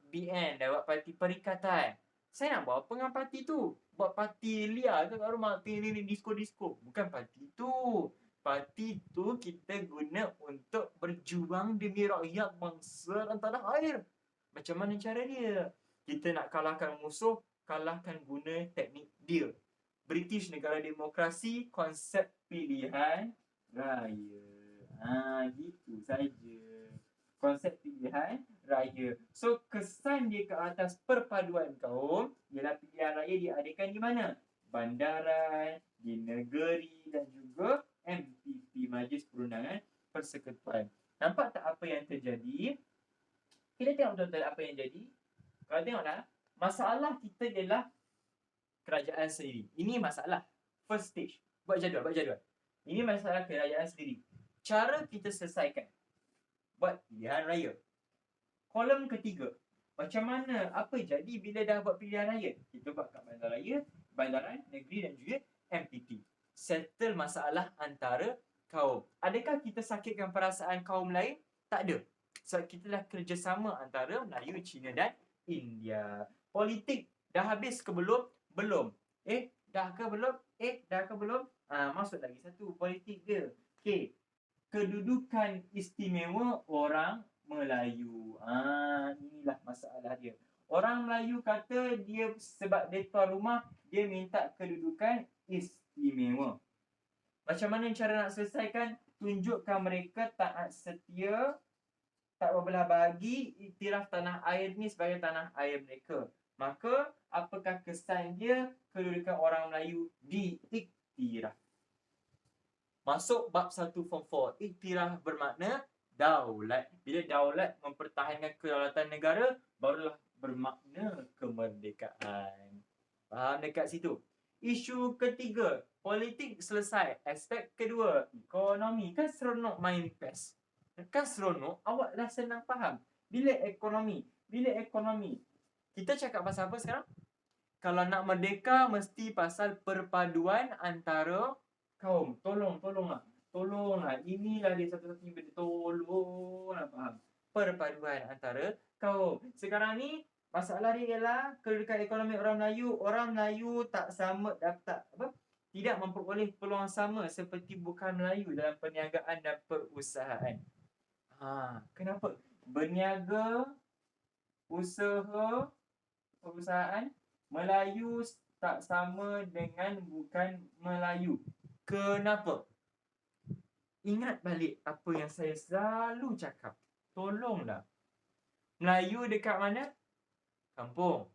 BN, dah buat parti perikatan, saya nak buat apa dengan parti tu? Buat parti liar ke kat rumah? Ni disco-disco. Bukan parti tu. Parti tu kita guna untuk berjuang demi rakyat bangsa dan tanah air. Macam mana cara dia? Kita nak kalahkan musuh, kalahkan guna teknik deal. British negara demokrasi, konsep pilihan raya. Gitu saja. Konsep pilihan raya. So, kesan dia ke atas perpaduan kaum ialah pilihan raya diadakan di mana? Bandaran, di negeri dan juga MPP, Majlis Perundangan Persekutuan. Nampak tak apa yang terjadi? Kita tengok betul-betul apa yang jadi. Kalau tengoklah, masalah kita ialah kerajaan sendiri. Ini masalah. First stage. Buat jadual. Ini masalah kerajaan sendiri. Cara kita selesaikan. Buat pilihan raya. Kolom ketiga. Macam mana? Apa jadi bila dah buat pilihan raya? Kita buat kat bandaran, negeri dan juga MPP. Settle masalah antara kaum. Adakah kita sakitkan perasaan kaum lain? Tak ada. Sebab kita dah kerjasama antara Melayu, Cina dan India. Politik dah habis ke belum? Belum. Dah ke belum? Masuk lagi satu politik dia. Okey. Kedudukan istimewa orang Melayu. Inilah masalah dia. Orang Melayu kata dia sebab dia tuan rumah, dia minta kedudukan istimewa. Macam mana cara nak selesaikan? Tunjukkan mereka taat setia, tak berbelah bagi, iktiraf tanah air ni sebagai tanah air mereka. Maka, apakah kesan dia? Kedudukan orang Melayu diiktiraf. Masuk bab 1 form 4. Iktiraf bermakna daulat. Bila daulat mempertahankan kedaulatan negara, barulah bermakna kemerdekaan. Faham dekat situ? Isu ketiga, politik selesai. Aspek kedua, ekonomi. Kan seronok main PES. Kan seronok, awak dah senang faham. Bila ekonomi. Kita cakap pasal apa sekarang? Kalau nak merdeka, mesti pasal perpaduan antara kaum. Tolonglah. Inilah dia satu-satunya benda. Tolonglah faham. Perpaduan antara kaum. Sekarang ni, masalah dia ialah kedudukan ekonomi orang Melayu. Orang Melayu tak sama, tidak memperoleh peluang sama seperti bukan Melayu dalam perniagaan dan perusahaan. Kenapa? Berniaga, usaha, perusahaan, Melayu tak sama dengan bukan Melayu. Kenapa? Ingat balik apa yang saya selalu cakap. Tolonglah. Melayu dekat mana? Kampung.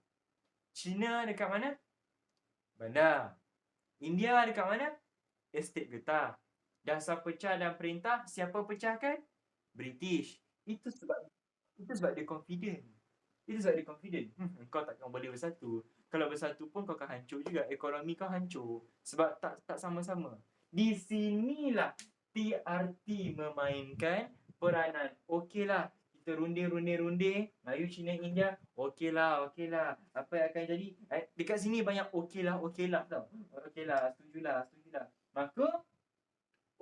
Cina dekat mana? Bandar. India dekat mana? Estate getah. Dasar pecah dan perintah, siapa pecahkan? British. Itu sebab dia confident. Kau takkan boleh bersatu. Kalau bersatu pun kau akan hancur juga. Ekonomi kau hancur. Sebab tak sama-sama. Di sinilah TRT memainkan peranan. Okeylah, kita runde. Melayu, Cina, India. Okeylah. Apa yang akan jadi? Dekat sini banyak okeylah tau. Okeylah, setujulah. Maka,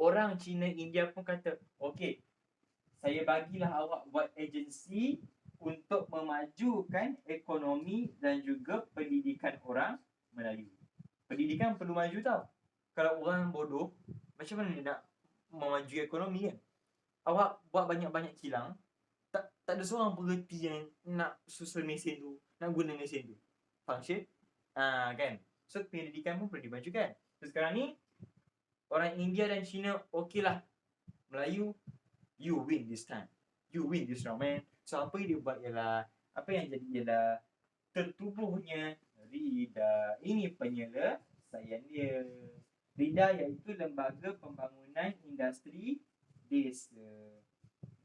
orang Cina, India pun kata, okey, saya bagilah awak buat agensi untuk memajukan ekonomi dan juga pendidikan orang Melayu. Pendidikan perlu maju tau. Kalau orang bodoh, macam mana dia nak memaju ekonomi kan? Awak buat banyak-banyak kilang, tak ada seorang pengerti yang nak susun mesin tu, nak guna mesin tu. function. Kan? So pendidikan pun perlu dimajukan. So sekarang ni orang India dan China, okey lah, Melayu, you win this time. You win this round, man. So apa yang dia buat ialah, apa yang jadi ialah tertubuhnya RIDA. Ini penyelesaian dia. RIDA iaitu Lembaga Pembangunan Industri Desa.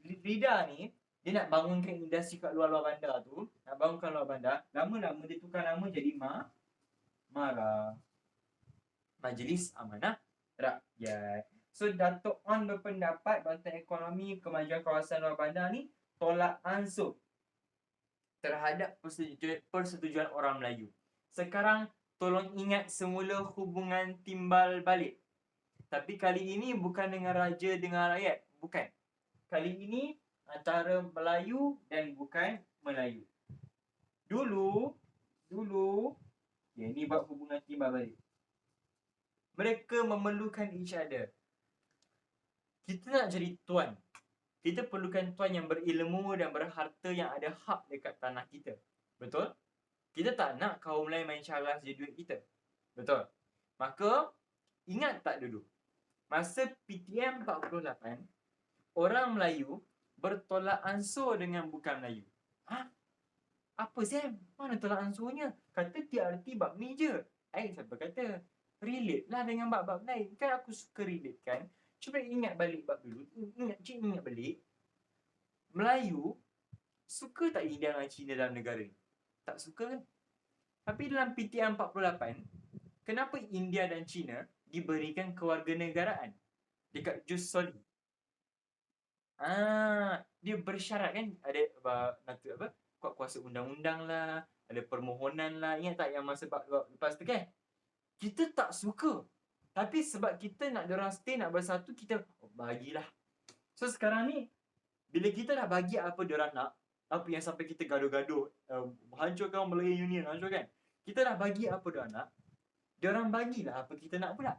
RIDA ni dia nak bangunkan industri kat luar-luar bandar tu, nak bangunkan luar bandar, lama-lama dia tukar nama jadi MARA, Majlis Amanah Rakyat. So Dato' On berpendapat Bantuan Ekonomi Kemajuan Kawasan Luar Bandar ni tolak ansur terhadap persetujuan orang Melayu. Sekarang tolong ingat semula hubungan timbal balik. Tapi kali ini bukan dengan raja dengan rakyat, bukan. Kali ini antara Melayu dan bukan Melayu. Dulu ni buat hubungan timbal balik. Mereka memerlukan each other. Kita nak jadi tuan. Kita perlukan tuan yang berilmu dan berharta yang ada hak dekat tanah kita. Betul? Kita tak nak kaum lain main caras je duit kita. Betul? Maka, ingat tak dulu? Masa PTM 48, orang Melayu bertolak ansur dengan bukan Melayu. Apa Sam? Mana tolak ansurnya? Kata TRT bab ni je. Siapa kata? Relate lah dengan bab-bab lain. Kan aku suka relate kan? Cuba ingat balik bab dulu. Ingat balik. Melayu suka tak India dengan China dalam negara ni? Tak suka kan? Tapi dalam PTM 48, kenapa India dan China diberikan kewarganegaraan dekat Jus Soli? Dia bersyarat kan? Ada apa? Kuasa undang-undang lah, ada permohonan lah. Ingat tak yang masa lepas tu kan? Kita tak suka. Tapi sebab kita nak diorang stay, nak bersatu, kita bagilah. So sekarang ni, bila kita dah bagi apa diorang nak, apa yang sampai kita gaduh-gaduh, hancurkan Malaya Union, hancurkan. Kita dah bagi apa diorang nak, diorang bagilah apa kita nak pula.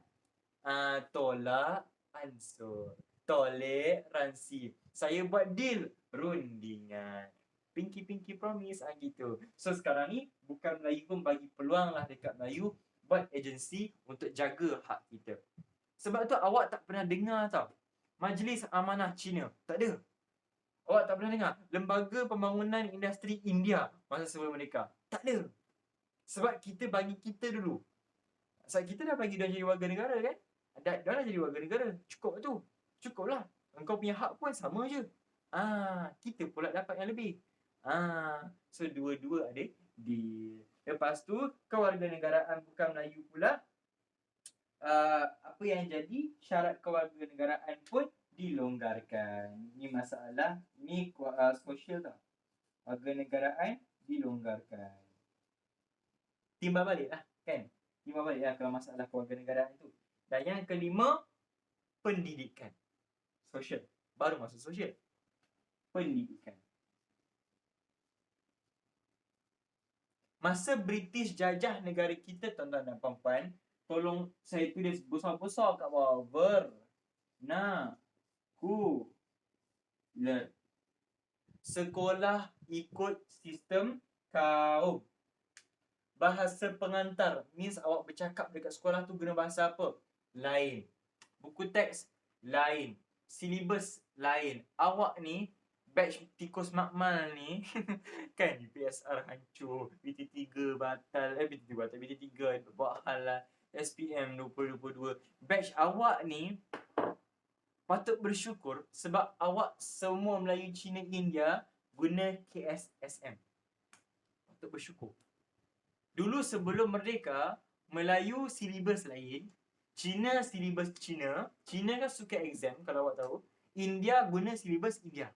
Tolak ansur, toleransi. Saya buat deal, rundingan. Pinky promise gitu. So sekarang ni bukan Melayu pun bagi peluang lah dekat Melayu buat agensi untuk jaga hak kita. Sebab tu awak tak pernah dengar tau Majlis Amanah Cina. Tak ada. Awak tak pernah dengar Lembaga Pembangunan Industri India masa sebelum mereka. Tak ada. Sebab kita bagi kita dulu. Sebab kita dah bagi dia jadi warga negara kan. Dia dah jadi warga negara. Cukup tu. Cukup lah. Engkau punya hak pun sama je. Kita pula dapat yang lebih. So dua-dua ada deal. Lepas tu kewarganegaraan bukan Melayu pula. Apa yang jadi syarat kewarganegaraan pun dilonggarkan. Ini masalah, ni sosial tau. Warganegaraan dilonggarkan. Timbal balik lah kan. Timbal balik lah kalau masalah kewarganegaraan tu. Dan yang kelima, pendidikan. Sosial. Baru masuk sosial. Pendidikan. Masa British jajah negara kita, tuan-tuan dan puan-puan, tolong saya tulis besar-besar kat bawah. Sekolah ikut sistem kaum. Bahasa pengantar means awak bercakap dekat sekolah tu guna bahasa apa? Lain. Buku teks lain. Silibus lain. Awak ni batch tikus makmal ni kan, UPSR hancur, BT3 batal, BT3 buat hal lah, SPM 2022. Batch awak ni patut bersyukur sebab awak semua Melayu, Cina, India guna KSSM. Patut bersyukur. Dulu sebelum merdeka, Melayu silibus lain, Cina silibus Cina. Cina kan suka exam kalau awak tahu. India guna silibus India.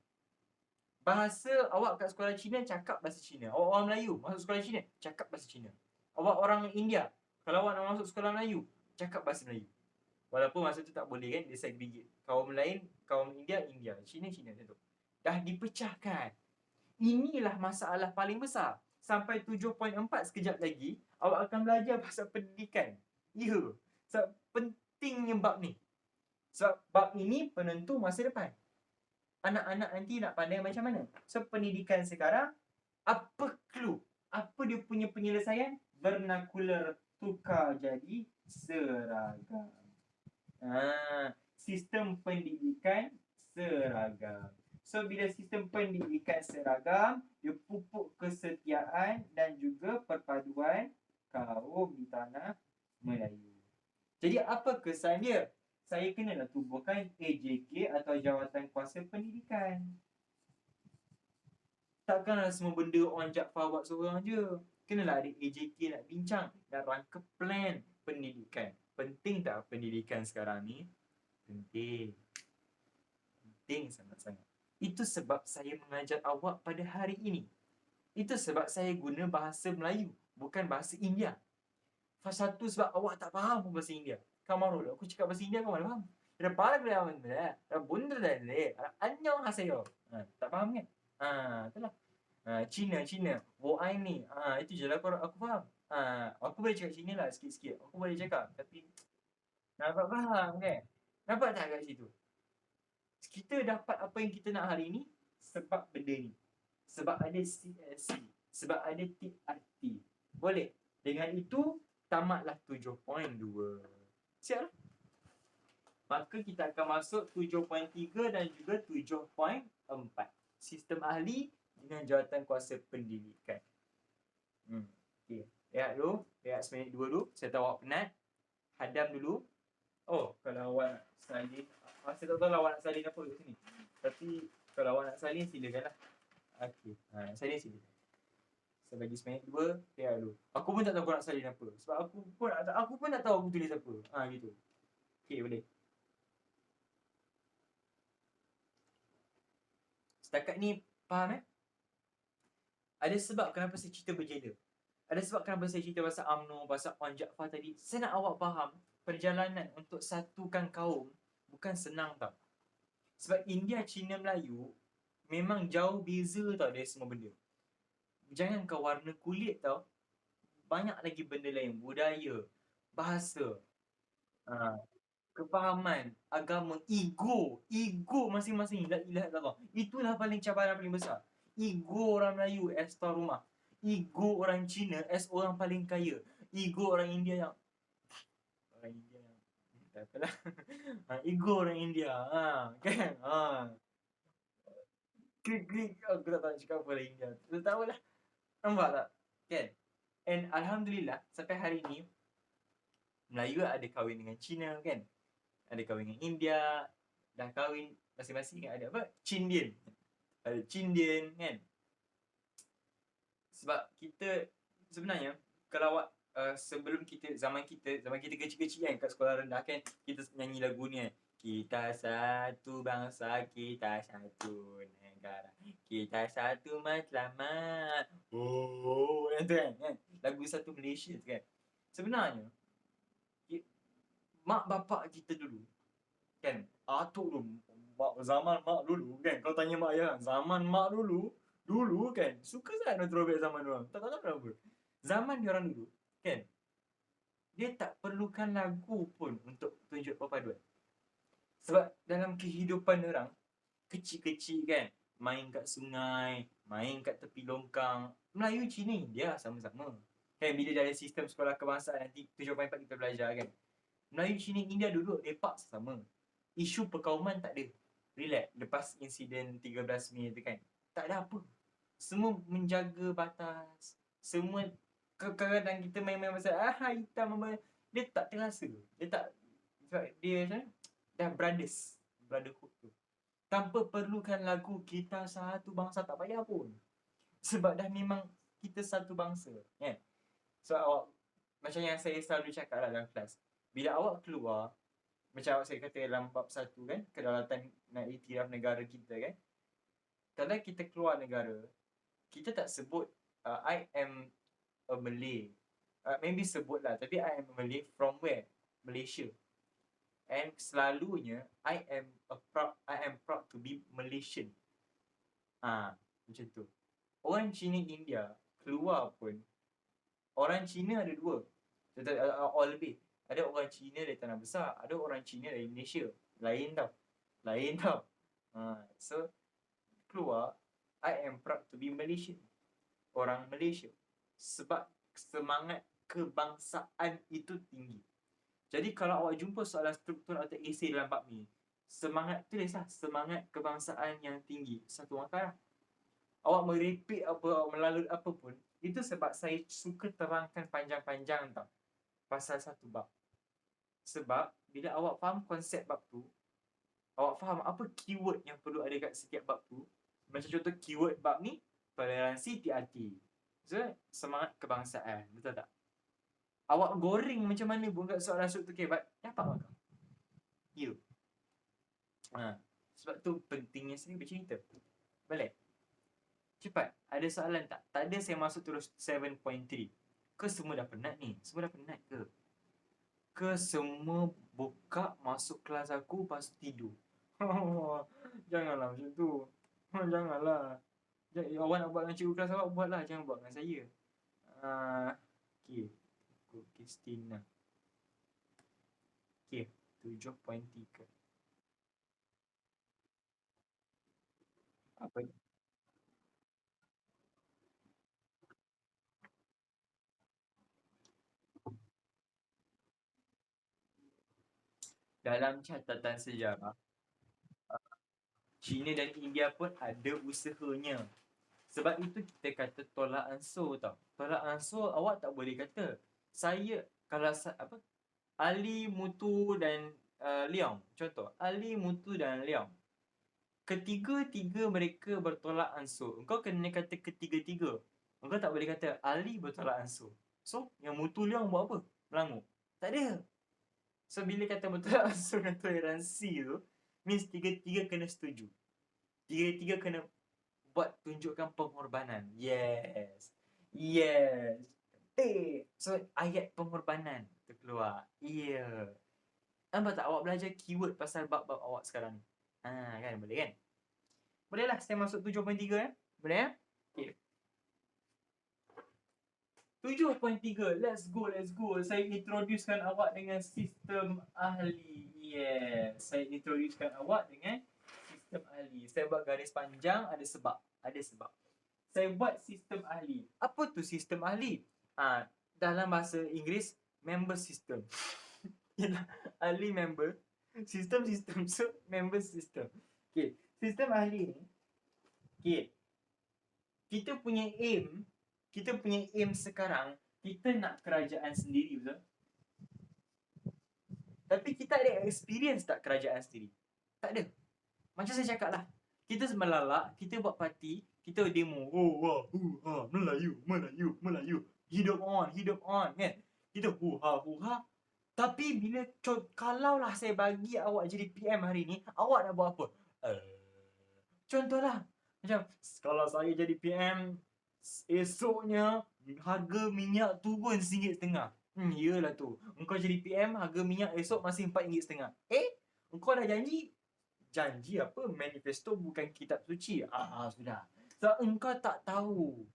Bahasa awak kat sekolah Cina cakap bahasa Cina. Awak orang Melayu masuk sekolah Cina cakap bahasa Cina. Awak orang India, kalau awak nak masuk sekolah Melayu, cakap bahasa Melayu. Walaupun masa tu tak boleh kan, dia segregate. Kaum lain, kaum India, Cina macam tu. Dah dipecahkan. Inilah masalah paling besar. Sampai 7.4 sekejap lagi, awak akan belajar pasal pendidikan. Ya, sebab pentingnya bab ni. Sebab bab ini penentu masa depan. Anak-anak nanti nak pandai macam mana. So pendidikan sekarang, apa clue Apa dia punya penyelesaian? Vernacular tukar jadi seragam. Sistem pendidikan seragam. So, bila sistem pendidikan seragam, dia pupuk kesetiaan dan juga perpaduan kaum di tanah Melayu. Jadi, apa kesan dia? Saya kenalah tubuhkan AJK atau Jawatan Kuasa Pendidikan. Takkanlah semua benda orang Jaafar buat seorang je. Kenalah ada AJK nak bincang dan rangka plan pendidikan. Penting tak pendidikan sekarang ni? Penting. Penting sangat-sangat. Itu sebab saya mengajar awak pada hari ini. Itu sebab saya guna bahasa Melayu, bukan bahasa India. Satu sebab awak tak faham bahasa India. Kamu aku cakap bahasa India, kamu mana faham? Dah parah dia awak dah. Dah bunda dah le. Annyeonghaseyo. Tak faham kan? Itulah. Cina. Wo ai ni. Itu je lah aku faham. Aku boleh cakap Cina lah sikit-sikit. Aku boleh cakap. Tapi nampak faham kan? Nampak tak kat situ? Kita dapat apa yang kita nak hari ni sebab benda ni. Sebab ada CSC. Sebab ada TRT. Boleh? Dengan itu, tamatlah 7.2. Siap lah. Maka kita akan masuk 7.3 dan juga 7.4. Sistem ahli dengan jawatan kuasa pendidikan. Okay. Rehat dulu. Rehat seminit 2 dulu. Saya tahu awak penat. Hadam dulu. Oh, kalau awak nak salin. Saya tak tahu lah awak nak salin apa kat sini. Tapi kalau awak nak salin, silakanlah. Okay. Salin sini. Saya bagi seminit 2. Rehat dulu. Aku pun tak tahu kau nak salin apa. Sebab aku pun tak tahu aku tulis apa. Gitu. Okay, boleh. Setakat ni faham Ada sebab kenapa saya cerita berjela. Ada sebab kenapa saya cerita pasal UMNO, pasal Wan Jaafar tadi. Saya nak awak faham, perjalanan untuk satukan kaum bukan senang tau. Sebab India, Cina, Melayu memang jauh beza tau dari semua benda. Jangan kau warna kulit tau. Banyak lagi benda lain. Budaya, bahasa, kefahaman, agama, ego masing-masing. La ilaha illallah. Itulah paling cabaran paling besar. Ego orang Melayu as tuan rumah. Ego orang Cina as orang paling kaya. Ego orang India yang tak apalah. Ego orang India. Kan? Klik. Aku tak tahu cakap apa lah India. Tak tahulah. Nampak tak? Kan? And Alhamdulillah, sampai hari ni, Melayu ada kahwin dengan Cina kan? Ada kahwin dengan India. Dah kahwin masing-masing ada apa? Cindian. Ada Cindian kan? Sebab kita sebenarnya kalau awak sebelum zaman kita kecil-kecil kan kat sekolah rendah kan, kita nyanyi lagu ni kan. Kita satu bangsa, kita satu negara, kita satu matlamat. Yang tu kan? Lagu satu Malaysia tu kan. Sebenarnya mak bapak kita dulu kan, atuk dulu, zaman mak dulu kan, kau tanya mak ayah, zaman mak dulu kan, suka sangat nak throwback zaman diorang. Tak tahu kenapa. Zaman diorang dulu kan, dia tak perlukan lagu pun untuk tunjuk perpaduan. Sebab dalam kehidupan diorang, kecil-kecil kan, main kat sungai, main kat tepi longkang. Melayu, Cina, India sama-sama kan. Bila dia ada sistem sekolah kebangsaan nanti 7.4 kita belajar kan, Melayu, Cina, India duduk lepak sama. Isu perkauman tak ada. Relax. Lepas insiden 13 Mei tu kan, tak ada apa. Semua menjaga batas. Semua kadang-kadang kita main-main pasal hitam apa, dia tak terasa. Dia tak, sebab dia dah brotherhood tu. Tanpa perlukan lagu kita satu bangsa, tak payah pun. Sebab dah memang kita satu bangsa kan. So awak, macam yang saya selalu cakap lah dalam kelas, bila awak keluar, macam awak saya kata dalam bab 1 kan, kedaulatan dan iktiraf negara kita kan, kalau kita keluar negara, kita tak sebut I am a Malay. Maybe sebut lah, tapi I am a Malay from where? Malaysia. And selalunya I am proud to be Malaysian. Macam tu. Orang Cina, India keluar pun, orang Cina ada dua, lebih. Ada orang Cina dari tanah besar, ada orang Cina dari Malaysia. Lain tau. So keluar, I am proud to be Malaysian. Orang Malaysia. Sebab semangat kebangsaan itu tinggi. Jadi kalau awak jumpa soalan struktur atau esei dalam bab ni, semangat tulislah semangat kebangsaan yang tinggi. Satu angka lah. Awak merepek apa, awak melalui apa pun, itu sebab saya suka terangkan panjang-panjang tau pasal satu bab. Sebab bila awak faham konsep bab tu, awak faham apa keyword yang perlu ada kat setiap bab tu. Macam contoh keyword bab ni, toleransi TRT. So, semangat kebangsaan. Betul tak? Awak goreng macam mana pun kat soalan struktur kebat, dapat markah. You. Sebab tu pentingnya saya bercerita. Boleh? Cepat. Ada soalan tak? Tak ada, saya masuk terus 7.3. Ke semua dah penat ni? Semua dah penat ke? Ke semua buka masuk kelas aku lepas tidur? Janganlah macam tu. Janganlah. Awak nak buat dengan cikgu kelas awak, buatlah. Jangan buat dengan saya. Okay. Kristina. Okay. 7.3. Apa ni? Dalam catatan sejarah, China dan India pun ada usahanya. Sebab itu kita kata tolak ansur tau. Tolak ansur awak tak boleh kata. Saya, kalau apa? Ali, Mutu dan Leong. Contoh, Ali, Mutu dan Leong. Ketiga-tiga mereka bertolak ansur. Engkau kena kata ketiga-tiga. Engkau tak boleh kata Ali bertolak ansur. So, yang Mutu Leong buat apa? Melanguk. Tak ada. So, bila kata bertolak ansur dan toleransi tu, means tiga-tiga kena setuju. Tiga-tiga kena buat tunjukkan pengorbanan. Yes. Yes. So, ayat pengorbanan terkeluar. Yeah. Nampak tak awak belajar keyword pasal bab-bab awak sekarang ni? Kan? Boleh kan? Boleh lah, saya masuk 7.3 Boleh ya? Okay. 7.3, let's go. Saya introducekan awak dengan sistem ahli. Yes, saya introducekan awak dengan sistem ahli. Saya buat garis panjang, ada sebab. Saya buat sistem ahli. Apa tu sistem ahli? Dalam bahasa Inggeris, member system. Yalah, ahli member. Sistem. So, member system. Okay, sistem ahli ni. Okay, kita punya aim sekarang, kita nak kerajaan sendiri, betul? Tapi kita ada experience tak kerajaan sendiri? Tak ada. Macam saya cakap lah, kita melalak, kita buat parti, kita demo, Melayu, hidup on, kan? Kita huha. Tapi bila, kalaulah saya bagi awak jadi PM hari ni, awak nak buat apa? Contohlah, macam kalau saya jadi PM, esoknya harga minyak turun RM1.5. Iyalah tu. Engkau jadi PM, harga minyak esok masih RM4.5. Engkau dah janji. Janji apa? Manifesto bukan kitab suci. Sudah. Sebab engkau tak tahu.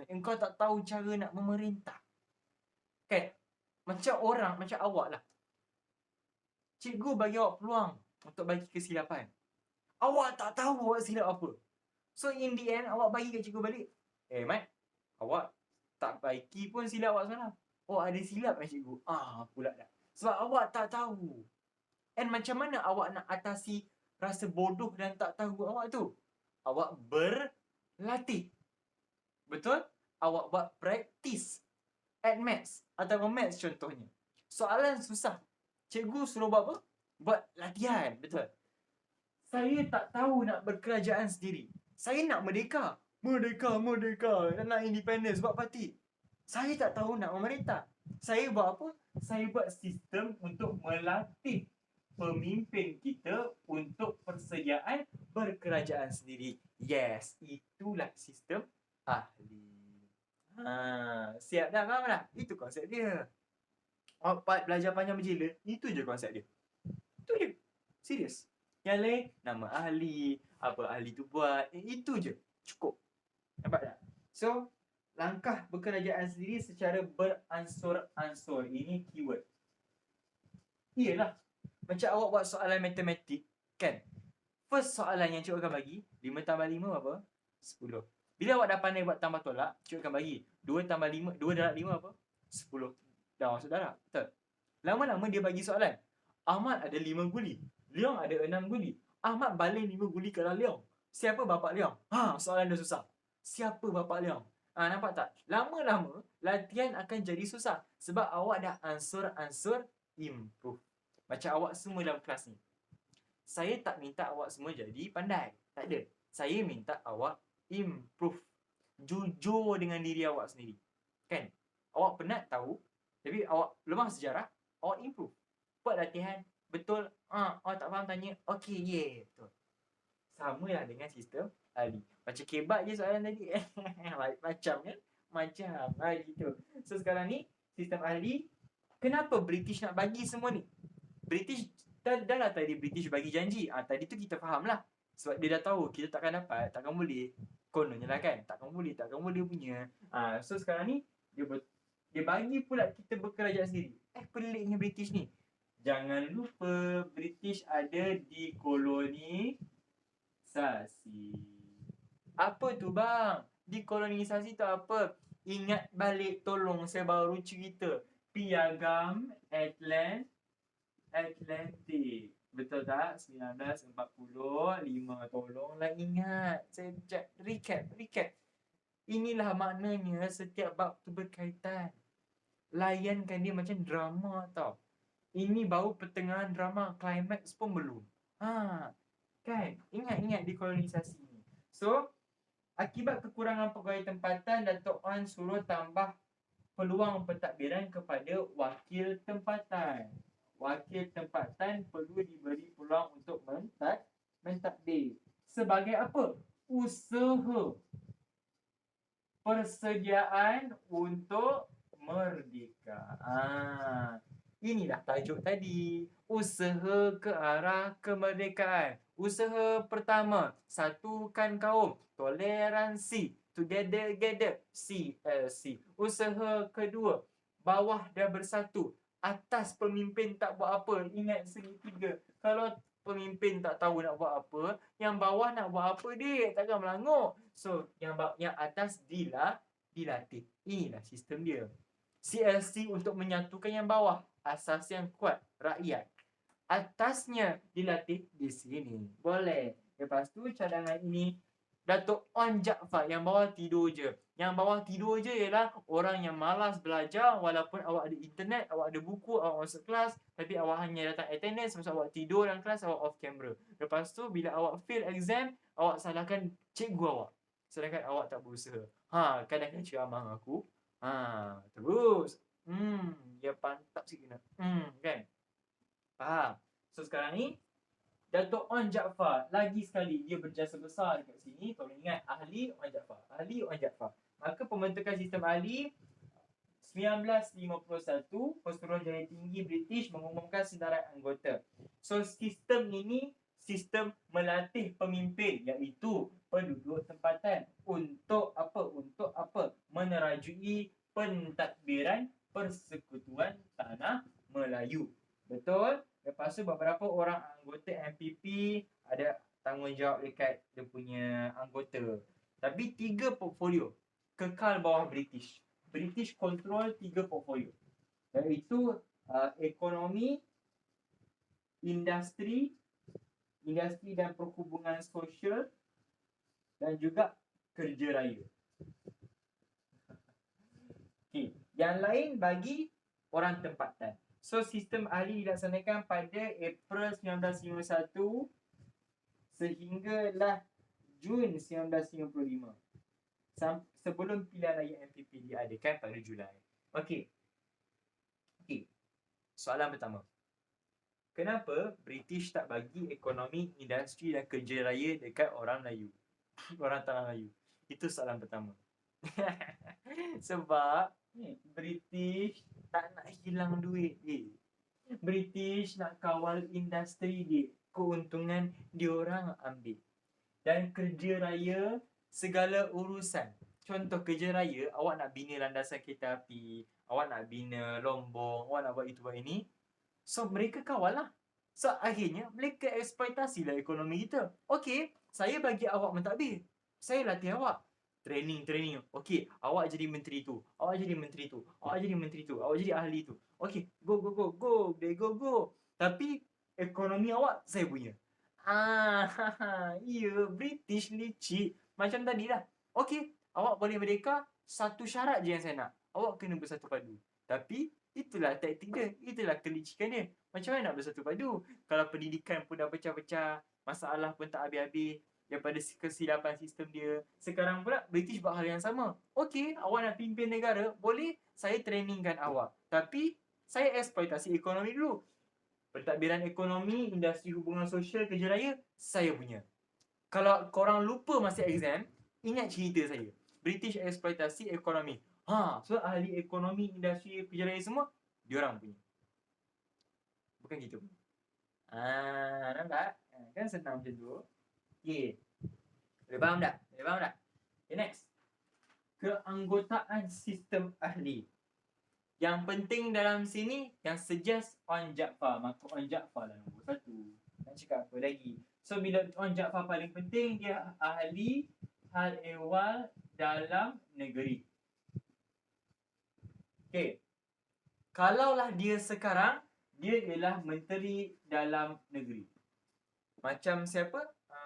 Engkau tak tahu cara nak memerintah. Kan? Macam awak lah. Cikgu bagi awak peluang untuk bagi kesilapan. Awak tak tahu awak silap apa. So in the end, awak bagi kat cikgu balik. Mat, awak tak baiki pun silap awak salah. Ada silap cikgu. Pula dah. Sebab awak tak tahu. And macam mana awak nak atasi rasa bodoh dan tak tahu awak tu? Awak berlatih. Betul? Awak buat practice at maths atau maths contohnya. Soalan susah. Cikgu suruh buat apa? Buat latihan. Betul? Saya tak tahu nak berkerajaan sendiri. Saya nak merdeka. Nak independence, buat parti. Saya tak tahu nak memerintah. Saya buat apa? Saya buat sistem untuk melatih pemimpin kita untuk persediaan berkerajaan sendiri. Yes, itulah sistem ahli. Siap dah, faham dah? Itu konsep dia. Awak belajar panjang berjela, itu je konsep dia. Itu je. Serius. Yang lain, nama ahli, apa ahli tu buat, itu je. Cukup. Nampak tak? So, langkah berkerajaan sendiri secara beransur-ansur. Ini keyword. Iyalah. Macam awak buat soalan matematik, kan? First soalan yang cikgu akan bagi, 5 tambah 5 apa? 10. Bila awak dah pandai buat tambah tolak, cikgu akan bagi 2 tambah 5, 2 darab 5 apa? 10. Dah masuk darab. Betul? Lama-lama dia bagi soalan. Ahmad ada 5 guli. Leong ada 6 guli. Ahmad baling 5 guli ke arah Leong. Siapa bapak Leong? Soalan dah susah. Siapa bapak Leong? Nampak tak? Lama-lama, latihan akan jadi susah. Sebab awak dah ansur-ansur improve. Macam awak semua dalam kelas ni. Saya tak minta awak semua jadi pandai. Tak ada. Saya minta awak improve. Jujur dengan diri awak sendiri. Kan? Awak penat tahu, tapi awak lemah sejarah, awak improve. Buat latihan, betul. Awak tak faham tanya, okay, yeah, betul. Sama lah dengan sistem Ali. Macam kebat je soalan tadi. Macam kan? Macam gitu. So sekarang ni, sistem Ali, kenapa British nak bagi semua ni? British, dah lah tadi British bagi janji. Tadi tu kita faham lah. Sebab dia dah tahu kita takkan dapat, takkan boleh. Kononnya lah kan, takkan boleh punya. So sekarang ni, dia bagi pula kita berkerajaan sendiri. Peliknya British ni. Jangan lupa British ada di kolonisasi. Apa tu bang? Dekolonisasi tu apa? Ingat balik, tolong saya baru cerita. Piagam Atlantik. Betul tak? 1945. Tolonglah ingat. Saya recap. Inilah maknanya setiap bab tu berkaitan. Layankan dia macam drama tau. Ini baru pertengahan drama. Climax pun belum. Kan? Ingat dekolonisasi ni. So, akibat kekurangan pegawai tempatan, Dato' Wan suruh tambah peluang pentadbiran kepada wakil tempatan. Wakil tempatan perlu diberi peluang untuk mentadbir. Sebagai apa? Usaha persediaan untuk merdeka. Inilah tajuk tadi. Usaha ke arah kemerdekaan. Usaha pertama, satukan kaum. Toleransi. Together. CLC. Usaha kedua, bawah dah bersatu. Atas pemimpin tak buat apa. Ingat segitiga. Kalau pemimpin tak tahu nak buat apa, yang bawah nak buat apa dia? Takkan melanguk. So, yang atas dilatih. Inilah sistem dia. CLC untuk menyatukan yang bawah. Asas yang kuat, rakyat. Atasnya dilatih di sini. Boleh. Lepas tu cadangan ini, Dato' Wan Jaafar, yang bawah tidur je. Yang bawah tidur je ialah orang yang malas belajar, walaupun awak ada internet, awak ada buku, awak masuk kelas, tapi awak hanya datang attendance, masa awak tidur dalam kelas, awak off camera. Lepas tu, bila awak fail exam, awak salahkan cikgu awak. Sedangkan awak tak berusaha. Kadang-kadang ceramah aku. Terus. Dia pantap sikit kena. Kan? Faham? So sekarang ni, Dato' Wan Jaafar, lagi sekali dia berjasa besar dekat sini. Tolong ingat, ahli Wan Jaafar. Maka pembentukan sistem ahli 1951, Pesuruhjaya Tinggi British mengumumkan sedaran anggota. So sistem ini sistem melatih pemimpin, iaitu penduduk tempatan. Untuk apa? Menerajui pentadbiran Persekutuan Tanah Melayu. Betul? Lepas tu beberapa orang anggota MPP ada tanggungjawab dekat dia punya anggota. Tapi 3 portfolio kekal bawah British. British control 3 portfolio. Iaitu ekonomi, industri dan perhubungan sosial, dan juga kerja raya. Okay. Yang lain bagi orang tempatan. So, sistem ahli dilaksanakan pada April 1951 sehinggalah Jun 1955. Sebelum pilihan raya MPP diadakan pada Julai. Okey. Soalan pertama. Kenapa British tak bagi ekonomi, industri dan kerja raya dekat orang Melayu? Orang Tanah Melayu. Itu soalan pertama. Sebab British tak nak hilang duit dia. British nak kawal industri dia. Keuntungan diorang ambil. Dan kerja raya, segala urusan. Contoh kerja raya, awak nak bina landasan kereta api, awak nak bina lombong, awak nak buat itu buat ini. So mereka kawal lah. So akhirnya mereka eksploitasi lah ekonomi kita. Okey, saya bagi awak mentadbir. Saya latih awak. Training. Okey, awak jadi menteri tu, awak jadi menteri tu, awak jadi menteri tu, awak jadi ahli tu. Okey, go, they go. Tapi ekonomi awak saya punya. Ya, British licik. Macam tadi lah. Okey, awak boleh merdeka, satu syarat je yang saya nak. Awak kena bersatu padu. Tapi itulah taktik dia, itulah kelicikan dia. Macam mana nak bersatu padu kalau pendidikan pun dah pecah-pecah, masalah pun tak habis-habis, daripada kesilapan sistem dia. Sekarang pula British buat hal yang sama. Okey, awak nak pimpin negara, boleh saya trainingkan awak. Tapi saya eksploitasi ekonomi dulu. Pentadbiran ekonomi, industri hubungan sosial, kerja raya, saya punya. Kalau korang lupa masa exam, ingat cerita saya. British eksploitasi ekonomi. So ahli ekonomi, industri, kerja raya semua, diorang punya. Bukan gitu. Nampak? Kan senang macam tu. Okay. Boleh faham tak? Okay, next. Keanggotaan sistem ahli. Yang penting dalam sini, yang suggest On Jaafar. Maka On Jaafar lah nombor 1. Nak cakap apa lagi? So, bila On Jaafar paling penting, dia ahli hal ehwal dalam negeri. Okay. Kalaulah dia sekarang, dia ialah Menteri Dalam Negeri. Macam siapa?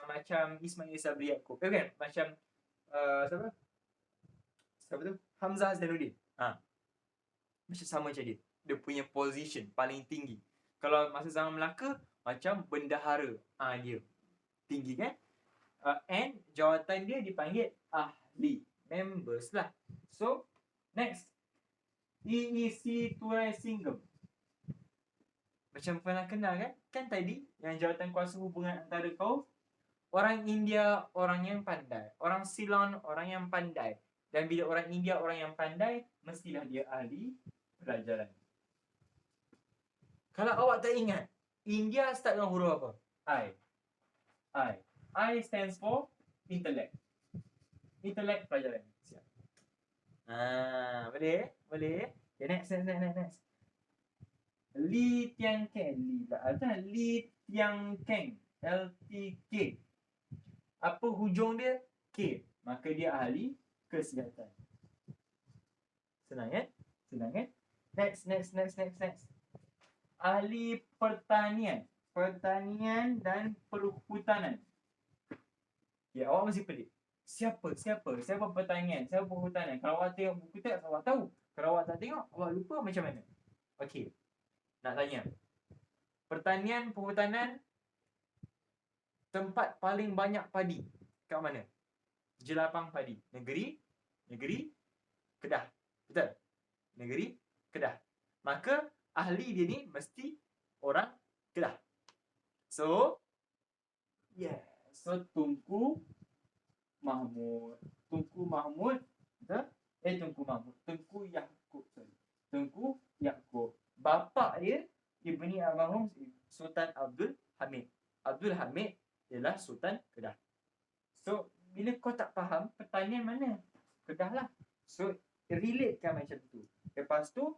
Macam Ismail Sabri Yaakob. Kan? Macam siapa? Siapa tu? Hamzah Zainuddin. Macam sama macam dia. Dia punya position paling tinggi. Kalau masa zaman Melaka, macam bendahara. Dia tinggi kan? And jawatan dia dipanggil ahli. Members lah. So, next. EEC Turai Singgem. Macam pernah kenal kan? Kan tadi yang jawatan kuasa hubungan antara kaum, orang India, orang yang pandai. Orang Ceylon, orang yang pandai. Dan bila orang India, orang yang pandai, mestilah dia ahli pelajaran. Kalau awak tak ingat, India start dengan huruf apa? I. I stands for intellect. Intellect pelajaran. Siap. Boleh? Okay, next. Li Tiangkeng. Li Tiangkeng. LTK. Apa hujung dia? K. Maka dia ahli kesihatan. Senang kan? Next. Ahli pertanian. Pertanian dan perhutanan. Ya, awak mesti pelik. Siapa pertanian? Siapa perhutanan? Kalau awak tengok buku teks, awak tahu. Kalau awak tak tengok, awak lupa macam mana? Okey. Nak tanya. Pertanian, perhutanan, tempat paling banyak padi kat mana? Jelapang padi. Negeri, Kedah. Betul? Negeri, Kedah. Maka ahli dia ni mesti orang Kedah. So, So, Tunku Mahmud. Tunku Yaakob. Bapa dia Ibni Almarhum Sultan Abdul Hamid. Abdul Hamid ialah Sultan Kedah. So, bila kau tak faham, pertanian mana? Kedah lah. So, relatekan macam tu. Lepas tu,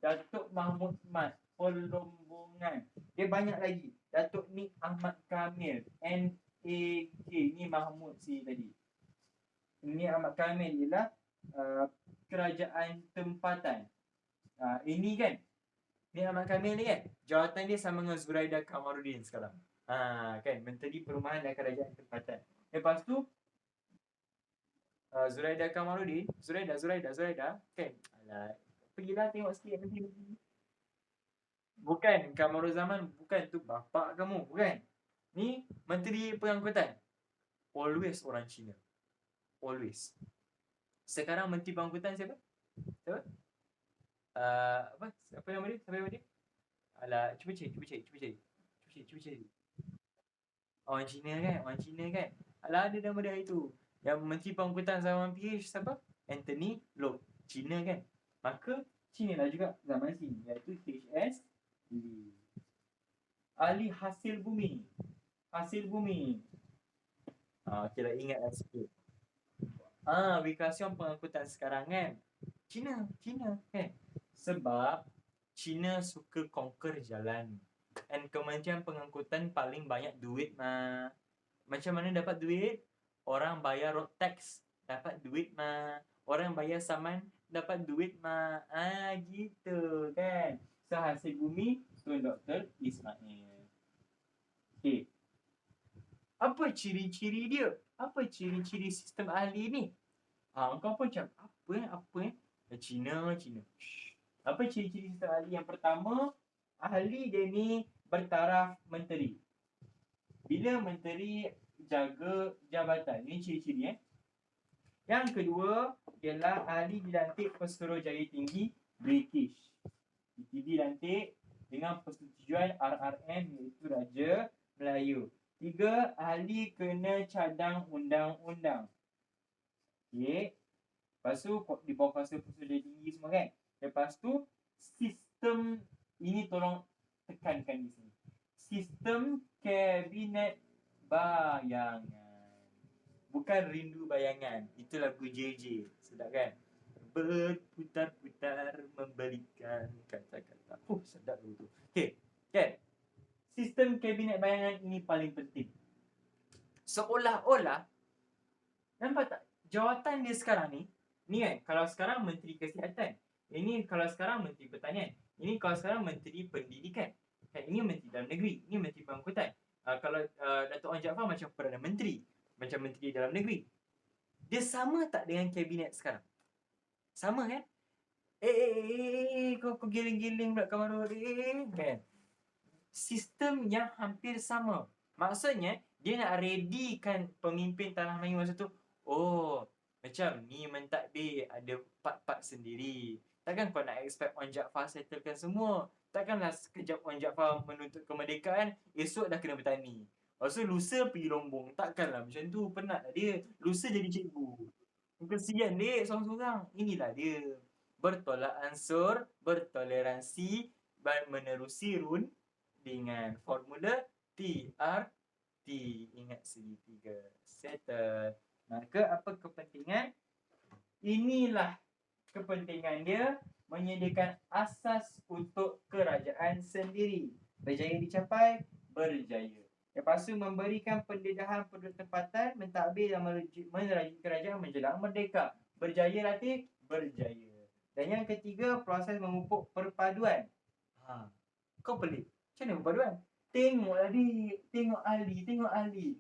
Datuk Mahmud Mas, Pelombongan. Dia banyak lagi. Datuk Nik Ahmad Kamil, NAK. Ni Mahmud si tadi. Ini Ahmad Kamil ialah kerajaan tempatan. Ini kan, ni Ahmad Kamil ni kan, jawatan dia sama dengan Zuraida Kamarudin sekarang. Kan, Menteri Perumahan dan Kerajaan Tempatan. Lepas tu, Zuraida Kamarudin, Zuraida, kan? Alah, pergilah tengok sikit nanti. Bukan, Kamaruzaman, bukan tu bapak kamu, bukan? Ni Menteri Pengangkutan. Always orang Cina. Always. Sekarang Menteri Pengangkutan siapa? Apa nama dia? Alah, cuba cari. Orang Cina kan? Alah, ada nama dia itu. Yang Menteri Pengangkutan zaman PH siapa? Anthony Loke. Cina kan? Maka Cina lah juga zaman sini, iaitu HS Lee. Ahli hasil bumi. Okay lah, ingatlah sikit. Wikasion pengangkutan sekarang kan, Cina kan? Sebab Cina suka conquer jalan. And Kementerian Pengangkutan paling banyak duit Macam mana dapat duit? Orang bayar road tax. dapat duit mah. Orang bayar saman, dapat duit mah. Gitu kan. So, hasil bumi, Tun Dr. Ismail. Okay. Apa ciri-ciri dia? Apa ciri-ciri sistem ahli ni? Kau pun macam, apa Cina. Shh. Apa ciri-ciri sistem ahli? Yang pertama, ahli dia ni bertaraf menteri. Bila menteri jaga jabatan, ini ciri-ciri. Yang kedua, ialah ahli dilantik Pesuruhjaya Tinggi British. dilantik dengan persetujuan RRM, iaitu Raja Melayu. 3, ahli kena cadang undang-undang. Okey. Lepas tu di bawah kuasa Pesuruhjaya Tinggi semua kan. Lepas tu sistem ini tolong tekankan di sini. Sistem kabinet bayangan. Bukan rindu bayangan. Itu lagu JJ. Sedap kan? Berputar-putar memberikan kata-kata. Sedap lagu tu. Okey. Kan? Sistem kabinet bayangan ini paling penting. Seolah-olah, nampak tak? Jawatan dia sekarang ni kan, kalau sekarang Menteri Kesihatan, ini kalau sekarang Menteri Pertanian, ini kalau sekarang Menteri Pendidikan, kan, ini Menteri Dalam Negeri, ini Menteri Pengangkutan. Kalau Datuk Wan Jaafar macam Perdana Menteri, macam Menteri Dalam Negeri. Dia sama tak dengan kabinet sekarang? Sama kan? Kau giling-giling pula kamar kan? Sistem yang hampir sama. Maksudnya, dia nak readykan pemimpin tanah Melayu masa tu. Macam ni mentadbir ada part-part sendiri. Takkan kau nak expect Wan Jaafar settlekan semua. Takkanlah sekejap Wan Jaafar menuntut kemerdekaan, esok dah kena bertani. Lepas tu lusa pergi Lombong. Takkanlah macam tu. Penat lah dia. Lusa jadi cikgu. Kesian dek seorang-seorang. Inilah dia. Bertolak ansur, bertoleransi, dan menerusi rundingan. Formula TRT. Ingat segitiga. Settle. Maka apa kepentingan? Inilah kepentingan dia, menyediakan asas untuk kerajaan sendiri. Berjaya dicapai, berjaya. Lepas tu memberikan pendedahan penduduk tempatan, mentadbir dan merajai kerajaan menjelang merdeka. Berjaya latih, berjaya. Dan yang ketiga, proses memupuk perpaduan. Kau pelik. Macam mana perpaduan? Tengoklah dik. Tengok ahli.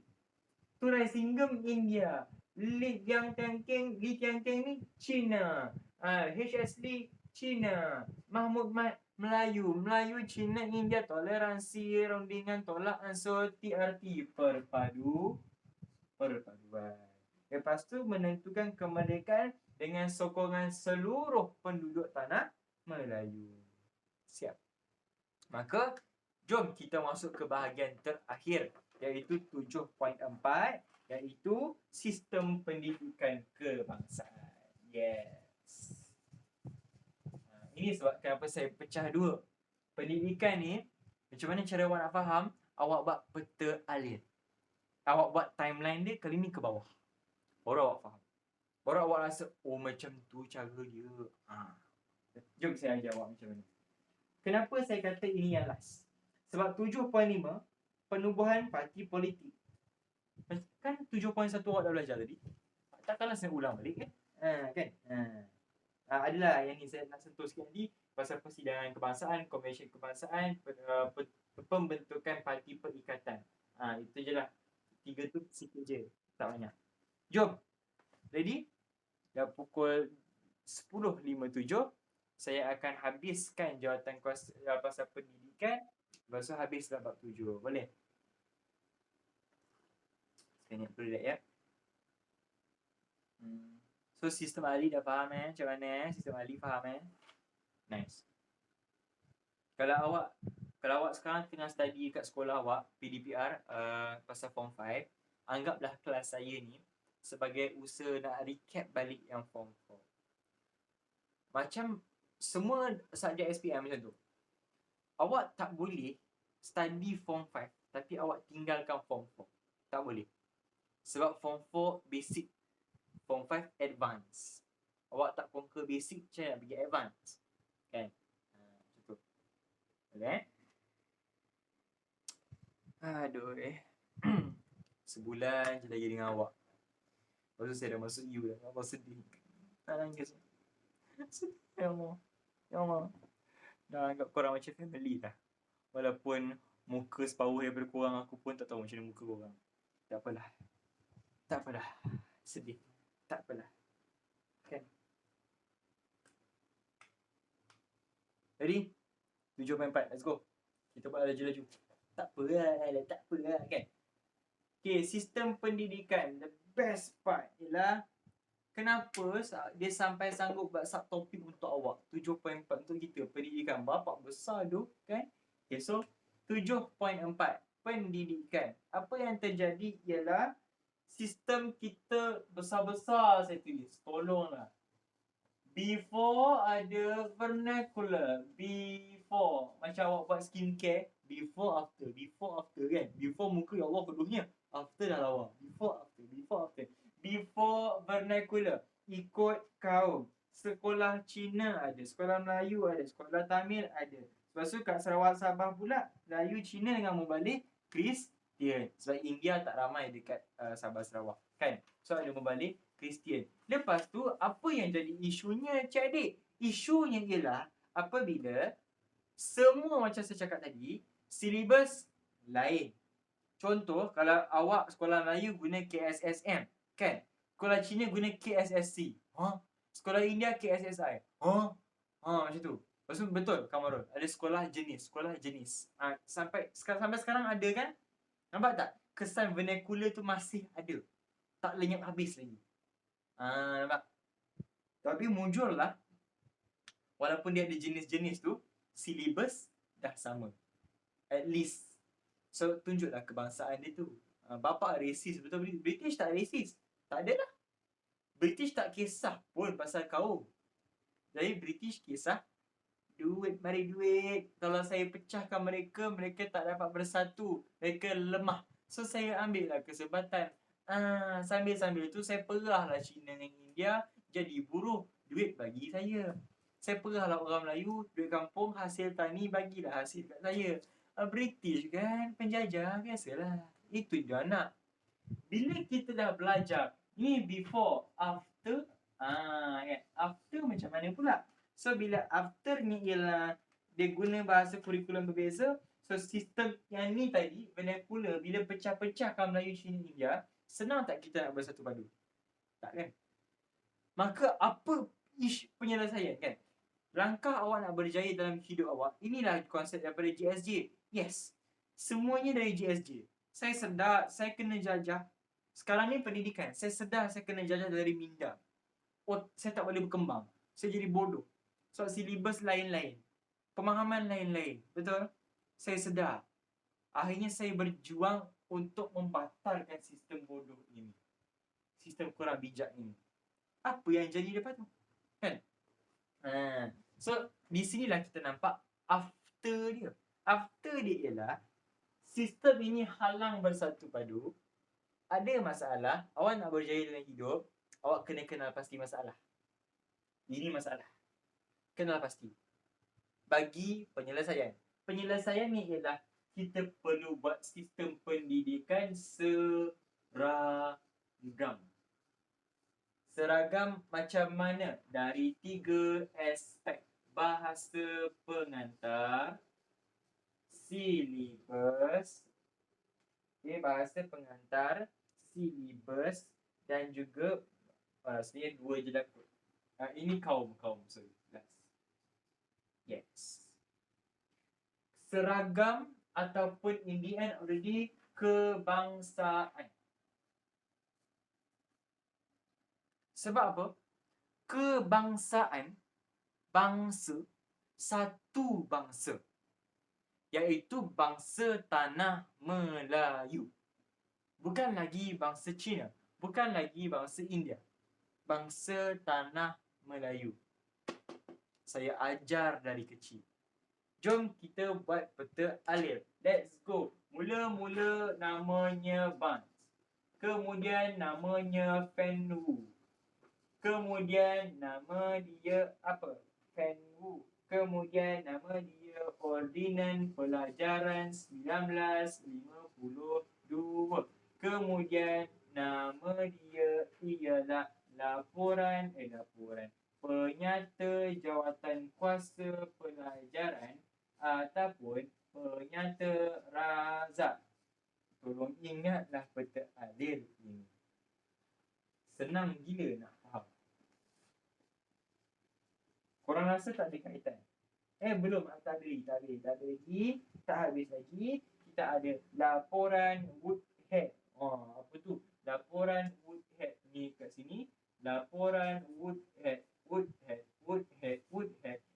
Turai Singgam India. Li Tiangkeng ni Cina. HS Lee Cina. Mahmud Mat Melayu, Cina, India, toleransi, rundingan, tolak ansur, TRT, perpaduan. Lepas tu menentukan kemerdekaan dengan sokongan seluruh penduduk tanah Melayu. Siap. Maka, jom kita masuk ke bahagian terakhir, iaitu 7.4, iaitu sistem pendidikan kebangsaan. Yes. Ini sebab kenapa saya pecah dua. Pendidikan ni, macam mana cara awak nak faham? Awak buat peta alir. Awak buat timeline dia, kali ni ke bawah. Baru awak faham. Baru awak rasa, macam tu cara dia. Jom saya ajar awak macam mana. Kenapa saya kata ini yang last? Sebab 7.5, penubuhan parti politik. Kan 7.1 awak dah belajar tadi. Takkanlah saya ulang balik kan? Kan? Adalah yang ni saya nak sentuh sikit tadi, pasal persidangan kebangsaan, komisen kebangsaan, pembentukan parti perikatan. Itu je lah. 3 tu sikit je. Tak banyak. Jom. Ready? Dah pukul 10.57. Saya akan habiskan jawatan kuasa pasal pendidikan. Lepas tu habislah bab 7. Boleh? Saya ingat dulu ya. So sistem ahli dah faham macam mana sistem ahli faham Nice. Kalau awak sekarang tengah study kat sekolah awak PDPR pasal form 5, anggaplah kelas saya ni sebagai usaha nak recap balik yang form 4. Macam semua subjek SPM macam tu. Awak tak boleh study form 5 tapi awak tinggalkan form 4. Tak boleh. Sebab form 4 basic, form 5 advance. Awak tak conquer basic, macam nak pergi advance. Kan? Macam tu. Okay? Aduh. Sebulan je lagi dengan awak. Lepas tu saya dah masuk U dah. Allah sedih. Tak nangis. Sedih. Ya Allah. Ya Allah. Dah anggap korang macam family dah. Walaupun muka separuh daripada korang, aku pun tak tahu macam mana muka korang. Tak apalah. Tak apalah. Sedih. Tak apalah. Kan? Ready? 7.4. Let's go. Kita buat laju-laju. Tak apa lah. Tak apa lah. Kan? Okay, sistem pendidikan. The best part ialah kenapa dia sampai sanggup buat subtopik untuk awak. 7.4 untuk kita. Pendidikan. Bapak besar tu. Kan? Okay, so 7.4. Pendidikan. Apa yang terjadi ialah sistem kita besar-besar saya tulis. Tolonglah. Before ada vernacular. Before. Macam awak buat skincare. Before after. Before after kan. Before muka ya Allah kedusnya. After dah lawa. Before after. Before after. Before vernacular. Ikut kaum. Sekolah Cina ada. Sekolah Melayu ada. Sekolah Tamil ada. Lepas tu kat Sarawak Sabah pula. Melayu Cina dengan membalik Kristian. Sebab India tak ramai dekat Sabah Sarawak. Kan. So ada membalik Kristian. Lepas tu, apa yang jadi isunya, Cik Adik? Isunya ialah apabila semua macam saya cakap tadi, silibus lain. Contoh, kalau awak sekolah Melayu guna KSSM, kan? Sekolah Cina guna KSSC. Sekolah India KSSI. Macam tu. Lepas tu betul, Kamarul. Ada sekolah jenis. Sampai sekarang ada kan? Nampak tak? Kesan vernacular tu masih ada. Tak lenyap habis lagi. Nampak? Tapi muncullah, walaupun dia ada jenis-jenis tu, silibus dah sama. At least. So, tunjuklah kebangsaan dia tu. Bapak racist betul. British tak racist. Tak ada lah. British tak kisah pun pasal kaum. Jadi, British kisah duit, mari duit. Kalau saya pecahkan mereka, mereka tak dapat bersatu. Mereka lemah. So, saya ambil lah kesempatan. Sambil-sambil tu saya perahlah Cina dengan India jadi buruh, duit bagi saya. Saya perahlah orang Melayu, duit kampung, hasil tani bagilah hasil kat saya. British kan, penjajah, biasalah. Itu dia nak. Bila kita dah belajar, ni before, after, kan? After macam mana pula? So bila after ni ialah dia guna bahasa kurikulum berbeza. So sistem yang ni tadi, vernacular, bila pecah-pecahkan Melayu, Cina, India, senang tak kita nak bersatu padu? Tak kan? Maka apa penyelesaian kan? Langkah awak nak berjaya dalam hidup awak, inilah konsep daripada GSJ. Yes, semuanya dari GSJ. Saya sedar, saya kena jajah. Sekarang ni pendidikan, saya sedar saya kena jajah dari minda. Saya tak boleh berkembang. Saya jadi bodoh. So, silibus lain-lain. Pemahaman lain-lain. Betul? Saya sedar. Akhirnya saya berjuang untuk membatalkan sistem bodoh ini. Sistem kurang bijak ini. Apa yang jadi lepas tu? Kan? So, di sinilah kita nampak after dia. After dia ialah sistem ini halang bersatu padu. Ada masalah, awak nak berjaya dalam hidup, awak kena kenal pasti masalah. Ini masalah. Kenal pasti. Bagi penyelesaian. Penyelesaian ni ialah kita perlu buat sistem pendidikan seragam. Seragam macam mana? Dari 3 aspek. Bahasa pengantar, silibus, bahasa pengantar, silibus dan juga sebenarnya 2 je lah kot. Ini kaum. Sorry. Last. Yes. Seragam ataupun in the end already kebangsaan. Sebab apa? Kebangsaan, bangsa, satu bangsa. Iaitu bangsa tanah Melayu. Bukan lagi bangsa Cina. Bukan lagi bangsa India. Bangsa tanah Melayu. Saya ajar dari kecil. Jom kita buat peta alir. Let's go. Mula-mula namanya Bans. Kemudian namanya Fenwu. Kemudian nama dia apa? Fenwu. Kemudian nama dia Ordinan Pelajaran 1952. Kemudian nama dia ialah laporan penyata jawatan kuasa pelajaran ataupun penyata razak. Tolong ingatlah peta alir ini. Senang gila nak faham. Korang rasa tak ada kaitan? Belum, tak ada lagi. Tak habis lagi. Kita ada laporan Woodhead. Apa tu? Laporan Woodhead. Ni kat sini. Laporan Woodhead.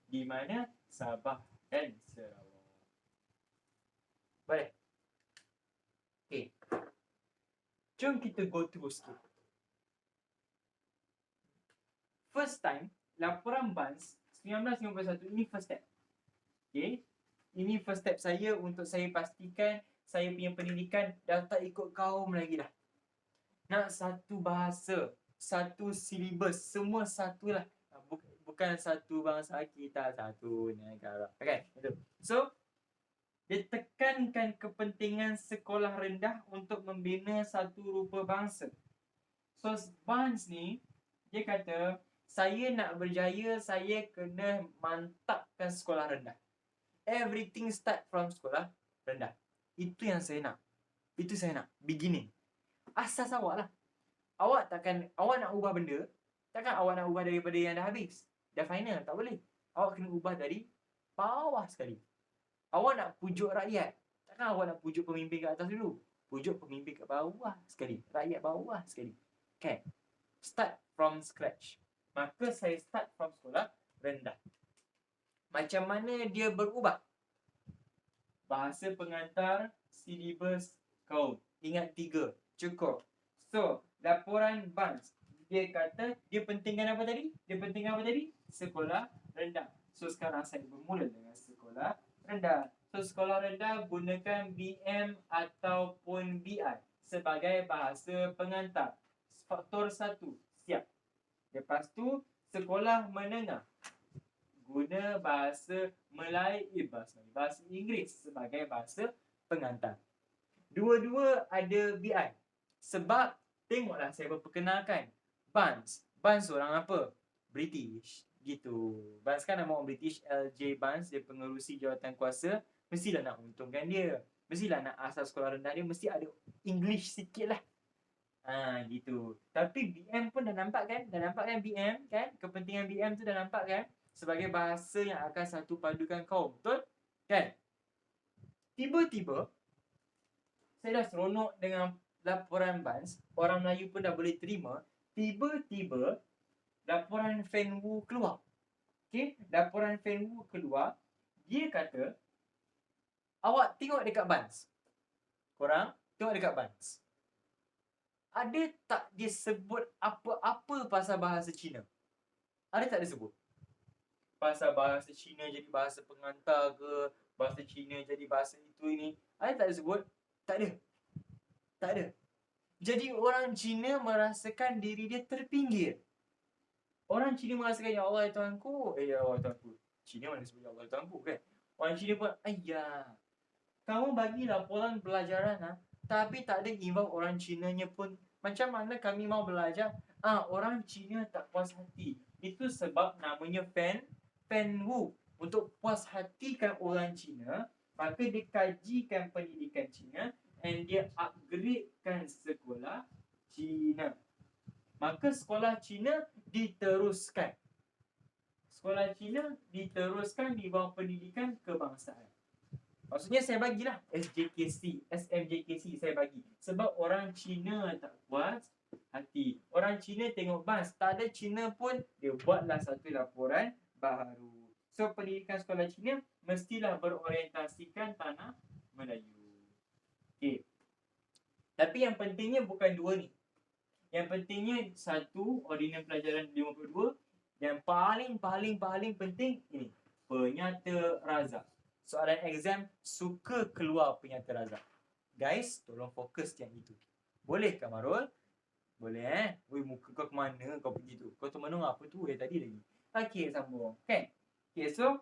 Di mana? Sabah dan Sarawak. Baik. Okay. Jom kita go through sikit. First time, laporan BANS 1951 ini first step. Okay. Ini first step saya untuk saya pastikan saya punya pendidikan dah tak ikut kaum lagi dah. Nak satu bahasa, satu silibus, semua satulah. Bukan satu bangsa, kita satu negara. Okay, betul. So, dia tekankan kepentingan sekolah rendah untuk membina satu rupa bangsa. So, BANS ni, dia kata, saya nak berjaya, saya kena mantapkan sekolah rendah. Everything start from sekolah rendah. Itu yang saya nak. Itu saya nak. Beginning. Asas awak lah. Awak nak ubah benda, takkan awak nak ubah daripada yang dah habis, dah final. Tak boleh. Awak kena ubah dari bawah sekali. Awak nak pujuk rakyat, takkan awak nak pujuk pemimpin kat atas dulu. Pujuk pemimpin kat bawah sekali. Rakyat bawah sekali. Okay. Start from scratch. Maka saya start from sekolah rendah. Macam mana dia berubah? Bahasa pengantar, silibus, kaum. Ingat 3. Cukup. So, laporan BANS. Dia kata, dia pentingkan apa tadi? Sekolah rendah. So, sekarang saya bermula dengan sekolah rendah. So, sekolah rendah gunakan BM ataupun BI sebagai bahasa pengantar. Faktor 1. Siap. Lepas tu, sekolah menengah. Guna bahasa Melayu, bahasa Inggeris sebagai bahasa pengantar. Dua-dua ada BI. Sebab, tengoklah saya berperkenalkan. BANS orang apa? British. Gitu. BANS kan nama orang British, LJ BANS, dia pengerusi jawatan kuasa. Mestilah nak untungkan dia. Mestilah nak asas sekolah rendah dia, mesti ada English sikit lah. Gitu. Tapi BM pun dah nampak kan? BM kan? Kepentingan BM tu dah nampak kan? Sebagai bahasa yang akan satu padukan kaum. Betul? Kan? Tiba-tiba, saya dah seronok dengan laporan BANS. Orang Melayu pun dah boleh terima. Tiba-tiba, laporan Fenwu keluar. Okay? Laporan Fenwu keluar. Dia kata, awak tengok dekat BANS. Korang tengok dekat BANS. Ada tak dia sebut apa-apa pasal bahasa Cina? Ada tak dia sebut? Pasal bahasa Cina jadi bahasa pengantar ke, bahasa Cina jadi bahasa itu ini. Ada tak dia sebut? Tak ada. Jadi orang Cina merasakan diri dia terpinggir. Orang Cina merasakan, ya Allah ya Tuhanku. Ya Allah Tuhanku. Cina mana sebut ya Allah ya Tuhanku kan? Orang Cina pun, kamu bagi laporan pelajaran tapi tak ada involve orang Cinanya pun. Macam mana kami mau belajar? Orang Cina tak puas hati. Itu sebab namanya Fenwu. Untuk puas hatikan orang Cina, maka dia kajikan pendidikan Cina and dia upgradekan sekolah Cina. Maka sekolah Cina diteruskan. Sekolah Cina diteruskan di bawah pendidikan kebangsaan. Maksudnya saya bagilah SMJKC saya bagi. Sebab orang Cina tak puas hati. Orang Cina tengok BANS, tak ada Cina pun, dia buatlah satu laporan baru. So, pendidikan sekolah Cina mestilah berorientasikan tanah Melayu. Okay. Tapi yang pentingnya bukan dua ni. Yang pentingnya satu, ordinal pelajaran 52. Yang paling penting ini, penyata razak. Soalan exam suka keluar penyata razak. Guys, tolong fokus yang itu. Boleh ke Marul? Boleh Weh, muka kau ke mana kau pergi tu? Kau tu mana apa tu tadi lagi? Okay, sambung. Okay, so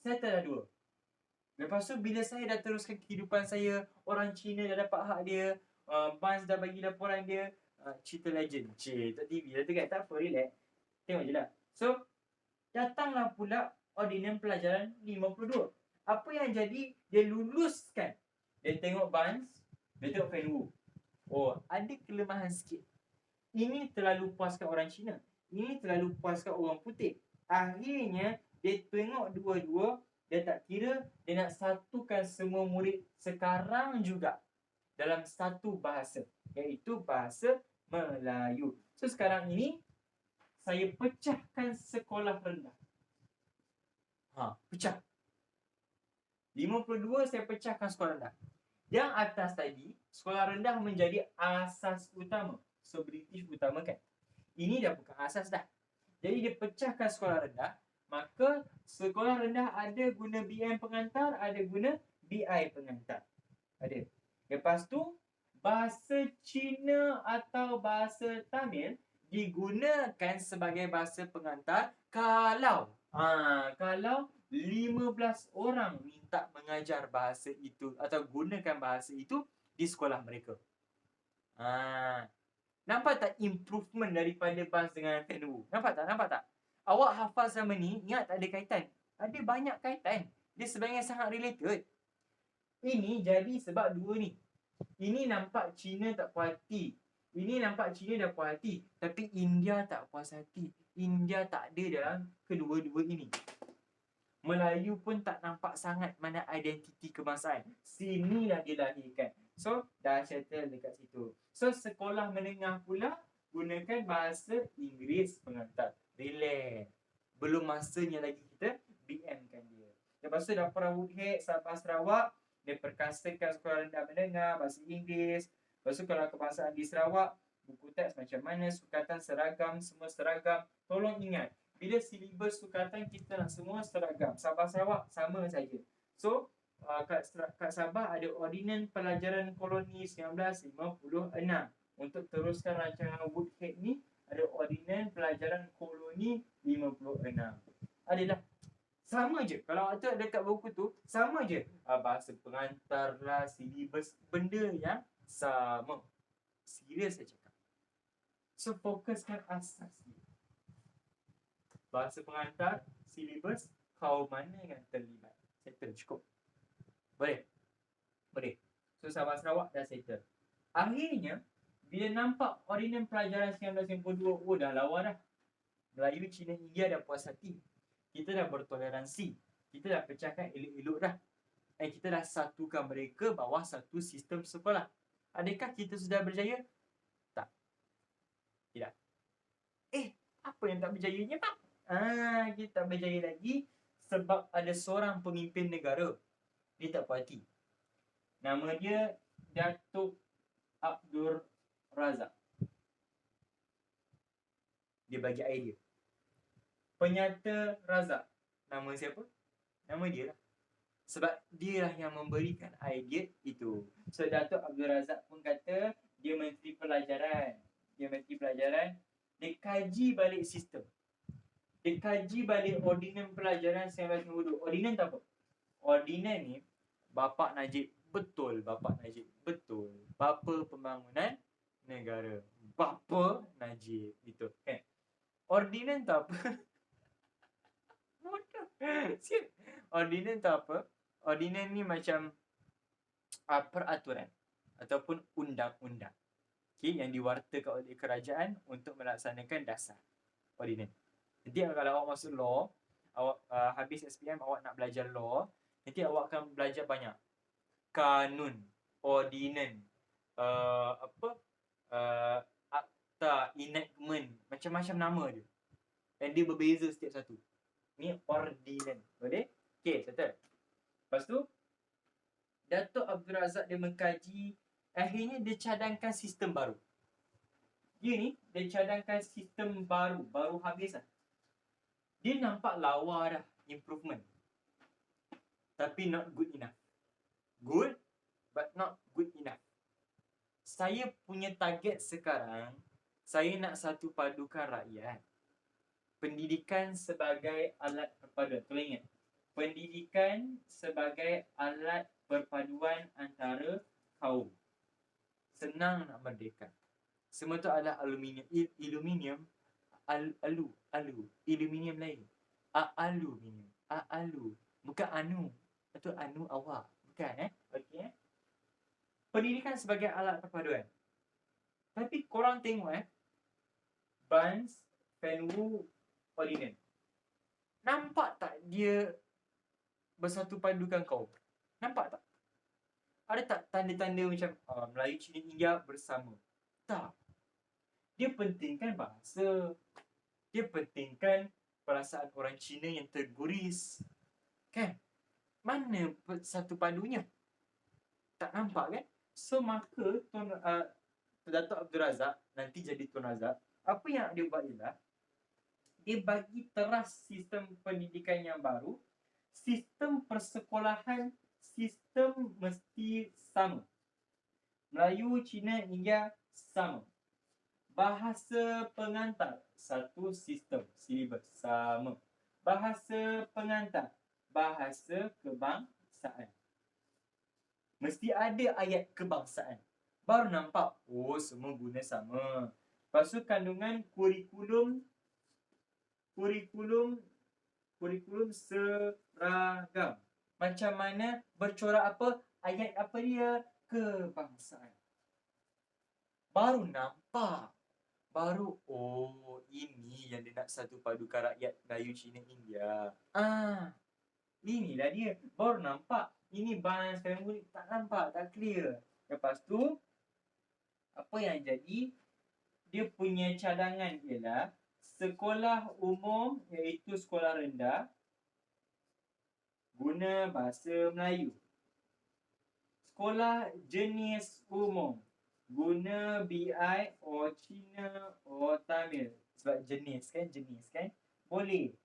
saya dah 2. Lepas tu bila saya dah teruskan kehidupan saya, orang Cina dah dapat hak dia, BANS dah bagi laporan dia, cerita legend. Tak TV lah tu kan. Tak apa, relax. Tengok je lah. So, datanglah pula ordinan pelajaran 52. Apa yang jadi? Dia luluskan. Dia tengok Barnes, dia tengok Fenwu. Oh, ada kelemahan sikit. Ini terlalu puaskan orang Cina. Ini terlalu puaskan orang putih. Akhirnya, dia tengok dua-dua, dia tak kira, dia nak satukan semua murid sekarang juga dalam satu bahasa, iaitu bahasa Melayu. So, sekarang ini, saya pecahkan sekolah rendah. Pecah. 52 saya pecahkan sekolah rendah. Yang atas tadi, sekolah rendah menjadi asas utama. So, British utamakan. Ini dah bukan asas dah. Jadi, dia pecahkan sekolah rendah. Maka, sekolah rendah ada guna BM pengantar, ada guna BI pengantar. Ada. Lepas tu, bahasa Cina atau bahasa Tamil digunakan sebagai bahasa pengantar kalau 15 orang minta mengajar bahasa itu atau gunakan bahasa itu di sekolah mereka. Nampak tak improvement daripada Barnes dengan Fenwu? Nampak tak? Awak hafal sama ni, ingat tak ada kaitan? Ada banyak kaitan. Dia sebenarnya sangat related. Ini jadi sebab dua ni. Ini nampak Cina tak puas hati. Ini nampak Cina dah puas hati. Tapi India tak puas hati. India tak ada dalam kedua-dua ini. Melayu pun tak nampak sangat mana identiti kebangsaan. Sinilah dilahirkan. So, dah settle dekat situ. So, sekolah menengah pula gunakan bahasa Inggeris pengantar. Relax. Belum masanya lagi kita BM kan dia. Lepas tu Dapur Woodhead, Sabah Sarawak, dia perkasakan sekolah rendah menengah, bahasa Inggeris. Lepas tu kalau kebangsaan di Sarawak, buku teks macam mana, sukatan seragam, semua seragam. Tolong ingat, bila silibus sukatan kita nak semua seragam. Sabah Sarawak sama saja. So, kat Sabah ada ordinan pelajaran koloni 1956. Untuk teruskan rancangan Woodhead ni, ada ordinan pelajaran koloni 56. Adalah sama je. Kalau ada dekat buku tu, sama je. Bahasa pengantar lah, silibus, benda yang sama. Serius saya cakap. So, fokuskan asas ni. Bahasa pengantar, silibus, kaum mana yang terlibat. Settle, cukup. Boleh? So, Sabah Sarawak dah settle. Akhirnya, bila nampak ordinan pelajaran 1952, dah lawa dah. Melayu, Cina, India dah puas hati. Kita dah bertoleransi. Kita dah pecahkan elok-elok dah. Dan kita dah satukan mereka bawah satu sistem sekolah. Adakah kita sudah berjaya? Tak. Tidak. Apa yang tak berjayanya, Pak? Kita tak berjaya lagi sebab ada seorang pemimpin negara. Dia tak puas hati. Nama dia Datuk Abdul Razak. Dia bagi idea. Penyata Razak. Nama siapa? Nama dia lah. Sebab dia lah yang memberikan idea itu. So, Datuk Abdul Razak pun kata dia menteri pelajaran. Dia kaji balik sistem. Dia kaji balik ordinan pelajaran 1952. Ordinan tak apa? Ordinan ni, Bapak Najib. Betul Bapak Najib. Betul. Bapa Pembangunan Negara. Bapa Najib. Itu kan? Ordinan tak apa? Ordinan tak apa? Ordinan ni macam peraturan ataupun undang-undang, yang diwartakan oleh kerajaan untuk melaksanakan dasar ordinan. Nanti kalau awak masuk law, awak habis SPM, awak nak belajar law, nanti awak akan belajar banyak kanun, ordinan, akta, enactment, macam-macam nama dia. Dan dia berbeza setiap satu. Ni ordinan. Boleh? Okay, settle. Lepas tu, Datuk Abdul Razak dia mengkaji, akhirnya dia cadangkan sistem baru. Dia cadangkan sistem baru habis lah. Dia nampak lawa dah, improvement. Tapi not good enough. Good, but not good enough. Saya punya target sekarang, saya nak satu padukan rakyat. Pendidikan sebagai alat perpaduan. Tolong ingat. Pendidikan sebagai alat perpaduan antara kaum. Senang nak merdeka. Semua tu adalah aluminium. Aluminium, aluminium lain. Aluminium. Alu. Bukan anu. Itu anu awak. Bukan Okey Pendidikan sebagai alat perpaduan. Tapi korang tengok Barnes, Fenwu, Ordinance. Nampak tak dia bersatu padukan kau? Nampak tak? Ada tak tanda-tanda macam Melayu, Cina, India bersama? Tak. Dia pentingkan bahasa. Dia pentingkan perasaan orang Cina yang terguris. Kan? Mana satu padunya? Tak nampak kan? So maka Dato' Abdul Razak nanti jadi Tun Razak, apa yang dia buat ialah dia bagi teras sistem pendidikan yang baru. Sistem persekolahan, sistem mesti sama. Melayu, Cina, India sama. Bahasa pengantar, satu sistem, silibus sama. Bahasa pengantar, bahasa kebangsaan. Mesti ada ayat kebangsaan. Baru nampak, semua guna sama. Lepas tu kandungan kurikulum seragam. Macam mana bercorak apa? Ayat apa dia? Kebangsaan. Baru nampak. Baru, ini yang dia nak satu padukan rakyat Melayu, Cina, India. Inilah dia. Baru nampak. Ini Barnes, Fenwu, tak nampak, tak clear. Lepas tu, apa yang jadi? Dia punya cadangan ialah sekolah umum iaitu sekolah rendah guna bahasa Melayu. Sekolah jenis umum guna BI or Cina or Tamil. Sebab jenis kan? Boleh.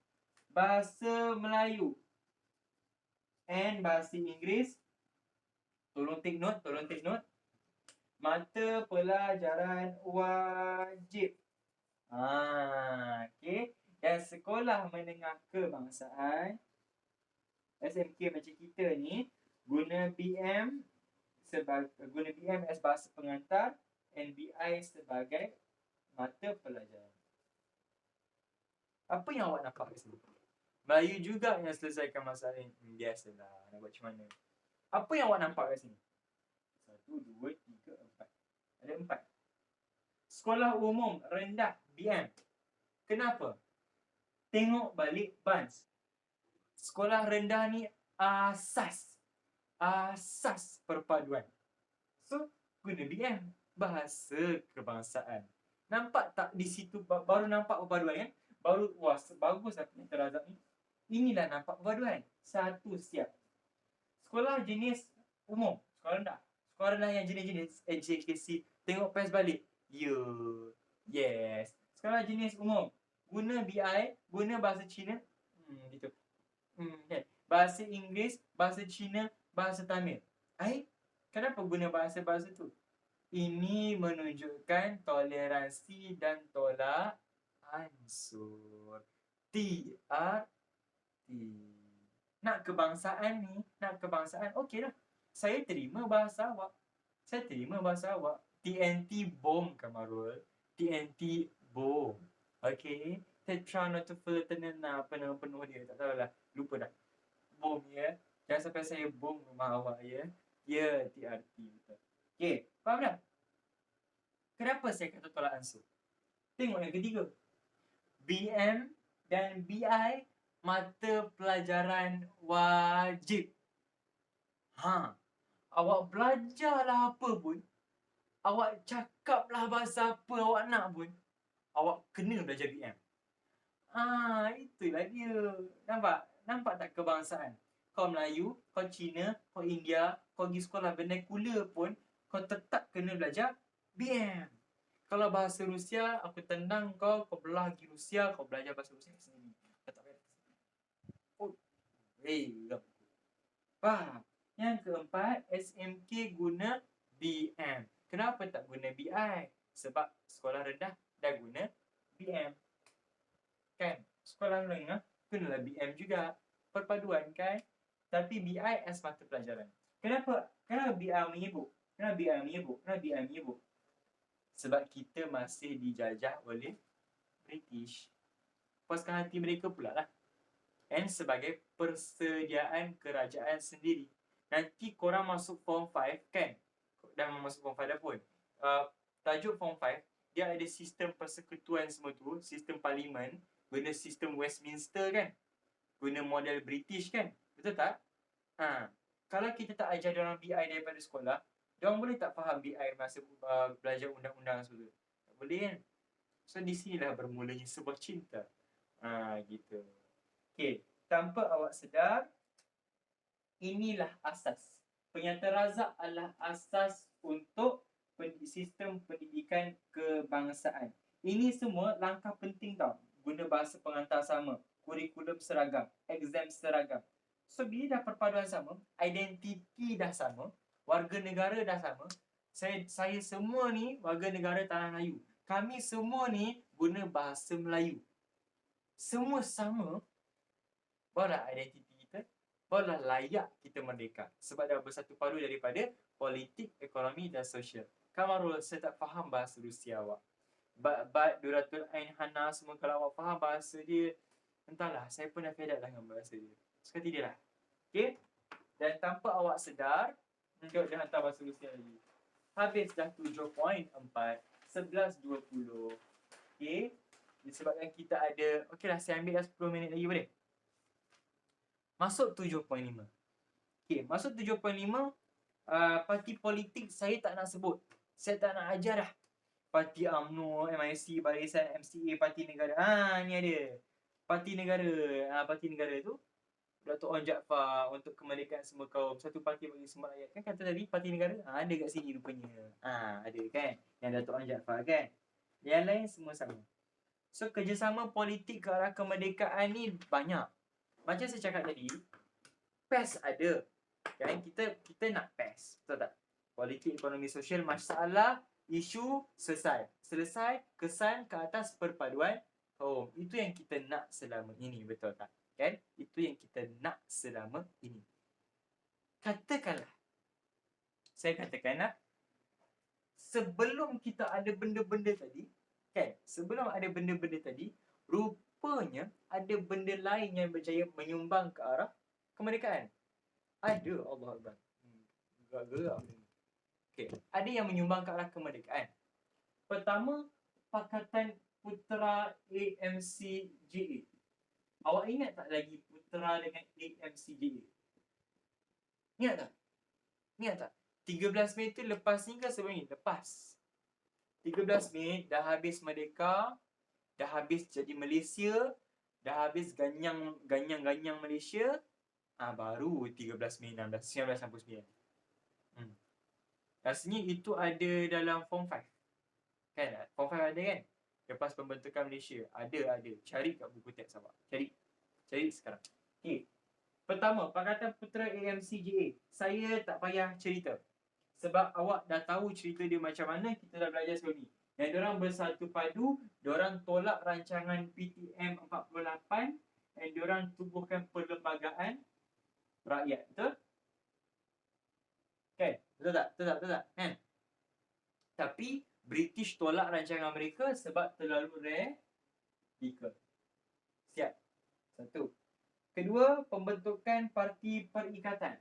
Bahasa Melayu and bahasa Inggeris. Tolong take note. Mata pelajaran wajib. Okey. Dan sekolah menengah kebangsaan SMK macam kita ni guna BM as bahasa pengantar and BI sebagai mata pelajaran. Apa yang awak nampak kat sini? Melayu juga yang selesaikan masalah ni. Biasalah, nak buat macam mana. Apa yang awak nampak kat sini? 1, 2, 3, 4. Ada 4. Sekolah umum rendah BM. Kenapa? Tengok balik Barnes. Sekolah rendah ni asas perpaduan. So, guna BM, bahasa kebangsaan. Nampak tak di situ baru nampak perpaduan kan? Baru, bagus lah Tun Razak ni. Inilah nampak perpaduan. Satu siap. Sekolah jenis umum, sekolah rendah. Sekolah rendah yang jenis-jenis HKC. Tengok PES balik. Yes. Sekolah jenis umum. Guna BI, guna bahasa Cina. Gitu. Okay. Bahasa Inggeris, bahasa Cina, bahasa Tamil. Kenapa guna bahasa-bahasa tu? Ini menunjukkan toleransi dan tolak ansur. TRT. Nak kebangsaan, okey lah. Saya terima bahasa awak. TNT bom, Kamarul. TNT bom. Okay. Tetra notifilatenana penuh dia. Tak tahulah. Lupa dah. Bom ya. Jangan sampai saya bom rumah awak ya. Ya, TRT betul. Okay. Faham tak? Kenapa saya kata tolak ansur? Tengok yang ketiga. BM dan BI mata pelajaran wajib. Awak belajarlah apa pun, awak cakaplah bahasa apa awak nak pun, awak kena belajar BM. Itulah dia. Nampak tak kebangsaan? Kau Melayu, kau Cina, kau India, kau pergi sekolah vernacular pun, kau tetap kena belajar BM. Kalau bahasa Rusia, aku tendang kau belah pergi Rusia, kau belajar bahasa Rusia sendiri. Kau tak payah. Faham? Yang keempat, SMK guna BM. Kenapa tak guna BI? Sebab sekolah rendah dah guna BM. Kan? Sekolah rendah kenalah BM juga. Perpaduan kan? Tapi BI as mata pelajaran. Kenapa BI menyebut? Sebab kita masih dijajah oleh British. Puaskan hati mereka pula lah. And sebagai persediaan kerajaan sendiri. Nanti korang masuk form 5 kan? Dah masuk form 5 dah pun. Tajuk form 5, dia ada sistem persekutuan semua tu, sistem parlimen, guna sistem Westminster kan? Guna model British kan? Betul tak? Kalau kita tak ajar diorang BI daripada sekolah, diorang boleh tak faham BI masa belajar undang-undang semua tu? Tak boleh kan? So di sinilah bermulanya sebuah cinta. Gitu. Okay, tanpa awak sedar, inilah asas. Penyata razak adalah asas untuk sistem pendidikan kebangsaan. Ini semua langkah penting tau. Guna bahasa pengantar sama, kurikulum seragam, exam seragam. So bila dah perpaduan sama, identiti dah sama, warga negara dah sama. Saya semua ni warga negara Tanah Melayu. Kami semua ni guna bahasa Melayu. Semua sama, barulah identiti kita, barulah layak kita merdeka. Sebab dah bersatu padu daripada politik, ekonomi dan sosial. Kamarul, saya tak faham bahasa Rusia awak. But Duratul Ain Hana semua, kalau awak faham bahasa dia, entahlah, saya pun dah fed up dengan bahasa dia. Sekali dia lah. Okay? Dan tanpa awak sedar, tengok dia hantar bahasa Rusia lagi. Habis dah 7.4, 11.20. Okay? Disebabkan kita ada, okey lah, saya ambil dah 10 minit lagi boleh? Masuk 7.5. Okay, masuk 7.5, parti politik saya tak nak sebut. Saya tak nak ajar dah. Parti UMNO, MIC, Barisan MCA, Parti Negara. Ni ada. Parti Negara. Parti Negara tu Datuk Wan Jaafar untuk kemerdekaan semua kaum. Satu parti bagi semua rakyat. Kan kata tadi Parti Negara? Ada kat sini rupanya. Ada kan? Yang Datuk Wan Jaafar kan? Yang lain semua sama. So kerjasama politik ke arah kemerdekaan ni banyak. Macam saya cakap tadi, PES ada. Kan? Kita nak PES. Betul tak? Politik, ekonomi, sosial, masalah, isu, selesai, kesan ke atas perpaduan kaum. Itu yang kita nak selama ini. Betul tak? Kan? Itu yang kita nak selama ini. Katakanlah, saya katakanlah, sebelum kita ada benda-benda tadi, kan? Sebelum ada benda-benda tadi, rupanya ada benda lain yang berjaya menyumbang ke arah kemerdekaan. Ada, Allah Akbar. Gerak-gerak benda ni. Okay. Ada yang menyumbang ke arah kemerdekaan. Pertama, Pakatan Putera AMCJA. Awak ingat tak lagi Putera dengan AMCJA? Ingat tak? Ingat tak? 13 Mei tu lepas ni ke sebelum ni? Lepas. 13 Mei dah habis merdeka, dah habis jadi Malaysia, dah habis ganyang Malaysia. Baru 13 Mei 1969. Rasanya itu ada dalam form 5. Kan? Form 5 ada kan? Lepas pembentukan Malaysia. Ada. Cari kat buku teks awak. Cari sekarang. Okay. Pertama, Pakatan Putera AMCJA. Saya tak payah cerita. Sebab awak dah tahu cerita dia macam mana, kita dah belajar sebelum ni. Yang diorang bersatu padu, diorang tolak rancangan PTM 48 dan diorang tubuhkan perlembagaan rakyat. Betul? Kan? Betul tak? Kan? Tapi British tolak rancangan mereka sebab terlalu radikal. Siap. Satu. Kedua, pembentukan Parti Perikatan.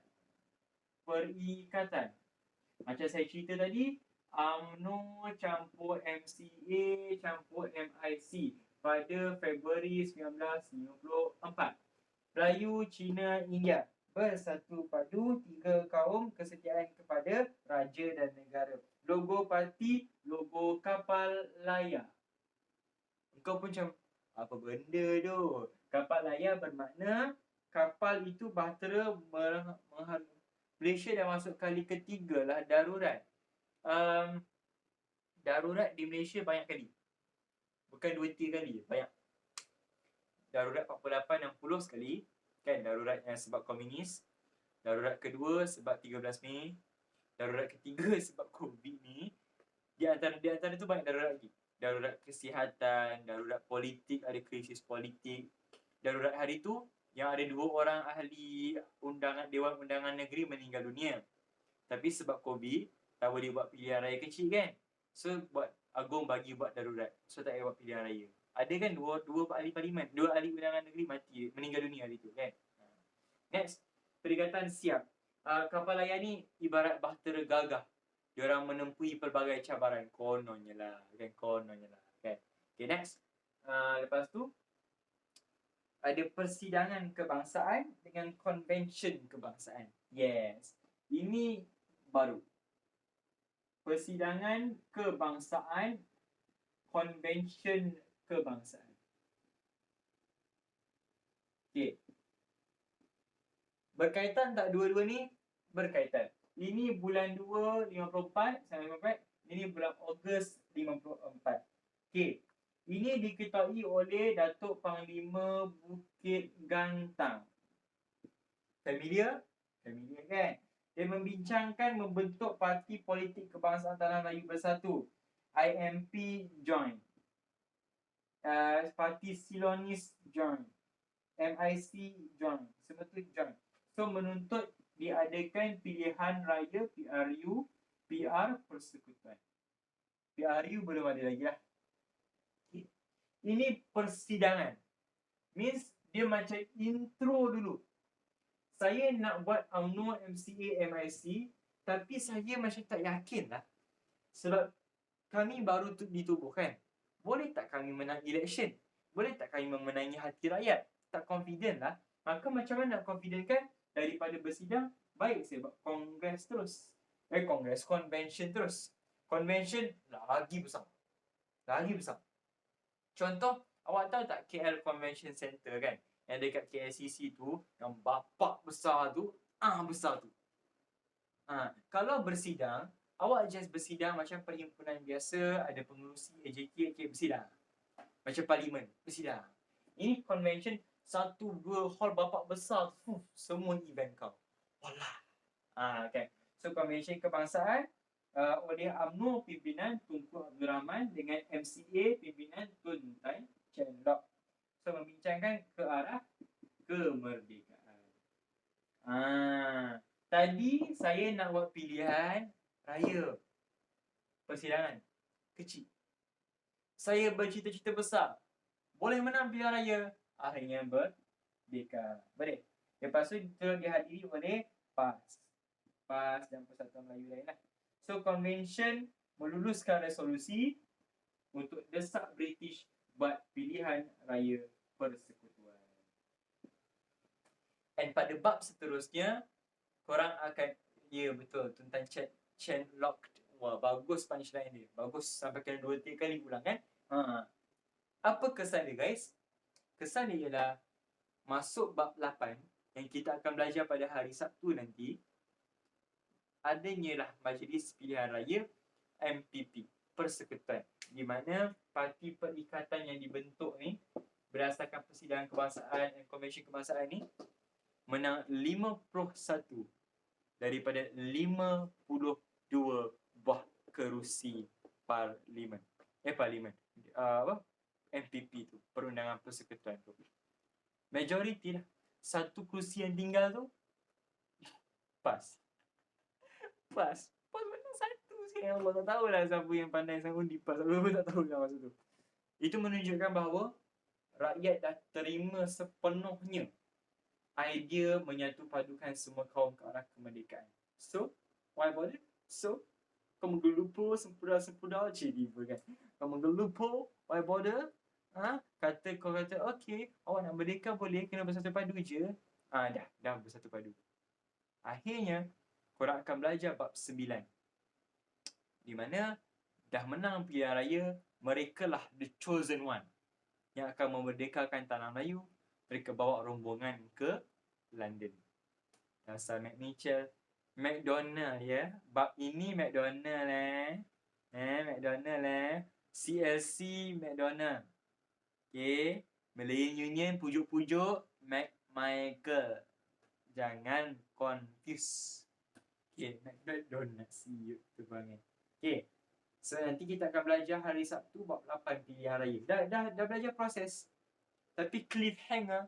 Macam saya cerita tadi, UMNO campur MCA campur MIC pada Februari 1954. Melayu, Cina, India bersatu padu, 3 kaum, kesetiaan kepada raja dan negara. Logo parti, logo kapal layar. Engkau pun macam, apa benda tu? Kapal layar bermakna kapal itu bahtera Malaysia dah masuk kali ketiga lah darurat. Darurat di Malaysia banyak kali. Bukan 2-3 kali, banyak. Darurat 48, 60 sekali. Kan, darurat yang sebab komunis. Darurat kedua sebab 13 Mei. Darurat ketiga sebab COVID ni. Di antara tu banyak darurat lagi. Darurat kesihatan, darurat politik, ada krisis politik. Darurat hari tu, yang ada 2 orang ahli Dewan Undangan Negeri meninggal dunia. Tapi sebab COVID, tak boleh buat pilihan raya kecil kan. So, buat Agong bagi buat darurat. So tak payah buat pilihan raya. Ada kan dua ahli parlimen, dua ahli undangan negeri mati, meninggal dunia hari tu kan. Next, perikatan siap. Kapal layar ni ibarat bahtera gagah. Diorang menempuhi pelbagai cabaran. Kononnya lah. Kan? Okay, next. Lepas tu, ada persidangan kebangsaan dengan convention kebangsaan. Yes. Ini baru. Persidangan kebangsaan, convention kebangsaan. Okay. Berkaitan tak dua-dua ni? Berkaitan. Ini bulan 2, 54, 54. Ini bulan Ogos 54. Okay. Ini diketuai oleh Datuk Panglima Bukit Gantang. Familiar? Familiar kan? Dia membincangkan membentuk Parti Politik Kebangsaan Tanah Melayu Bersatu. IMP join. Parti Silonis join. MIC join. Semua tu join. So menuntut diadakan pilihan raya PRU, PR Persekutuan. PRU belum ada lagi lah. Okay. Ini persidangan. Means dia macam intro dulu. Saya nak buat UMNO, MCA, MIC, tapi saya macam tak yakin lah. Sebab kami baru ditubuhkan. Boleh tak kami menang election? Boleh tak kami memenangi hati rakyat? Tak confident lah. Maka macam mana nak confident kan? Daripada bersidang, baik saya buat kongres terus. Convention terus. Convention lagi besar. Lagi besar. Contoh, awak tahu tak KL Convention Center kan? Yang dekat KLCC tu, yang bapak besar tu, besar tu. Kalau bersidang, awak just bersidang macam perhimpunan biasa, ada pengerusi AJK, bersidang. Macam parlimen, bersidang. Ini convention, 1-2 hall bapak besar, semua event kau. Walah. Kan? So convention kebangsaan oleh UMNO pimpinan Tunku Abdul Rahman dengan MCA pimpinan Tun Tan Chen Lock. So membincangkan ke arah kemerdekaan. Tadi saya nak buat pilihan raya. Persidangan kecil. Saya bercita-cita besar. Boleh menang pilihan raya. Akhirnya merdeka. Boleh. Lepas tu dihadiri oleh PAS dan Persatuan Melayu lain lah. So convention meluluskan resolusi untuk desak British buat pilihan raya persekutuan. Dan pada bab seterusnya, korang akan, ya betul, Tun Tan Chen Lock. Wah, bagus punchline dia. Bagus sampai kena 2-3 kali ulang kan. Apa kesan dia guys? Kesan dia ialah masuk bab 8 yang kita akan belajar pada hari Sabtu nanti. Adanya lah majlis pilihan raya MPP, persekutuan, di mana parti perikatan yang dibentuk ni berdasarkan persidangan kebangsaan dan konvensyen kebangsaan ni menang 51 daripada 52 buah kerusi parlimen. MPP tu, perundangan persekutuan tu. Majoriti lah. Satu kerusi yang tinggal tu PAS menang satu sekarang. Allah tak tahulah siapa yang pandai sangat undi PAS. Allah tak tahu lah masa tu. Itu menunjukkan bahawa rakyat dah terima sepenuhnya idea menyatu padukan semua kaum ke arah kemerdekaan. So, why bother? So, kamu gelupo sempurna diva kan. Kamu gelupo, why bother? Kau kata okey, awak nak merdeka boleh, kena bersatu padu je. Dah bersatu padu. Akhirnya korang akan belajar bab 9, di mana dah menang pilihan raya, mereka lah the chosen one yang akan memerdekakan tanah Melayu. Mereka bawa rombongan ke London. Dasar McMichael, McDonald ya. Bab ini McDonald McDonald CLC McDonald. Okay, Malayan Union pujuk-pujuk McMichael. Jangan confuse. Okay, McDonald siut terbangan. Okay, so nanti kita akan belajar hari Sabtu bab 8 pilihan raya. Dah belajar proses. Tapi cliffhanger,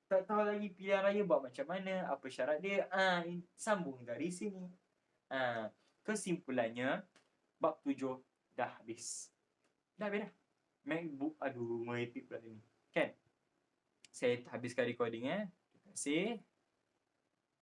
tak tahu lagi pilihan raya buat macam mana, apa syarat dia. Sambung dari sini. Kesimpulannya, bab 7 Dah habis. Dah habis dah. MacBook, aduh, merepek pula ni. Kan? Saya habiskan recording. Terima kasih.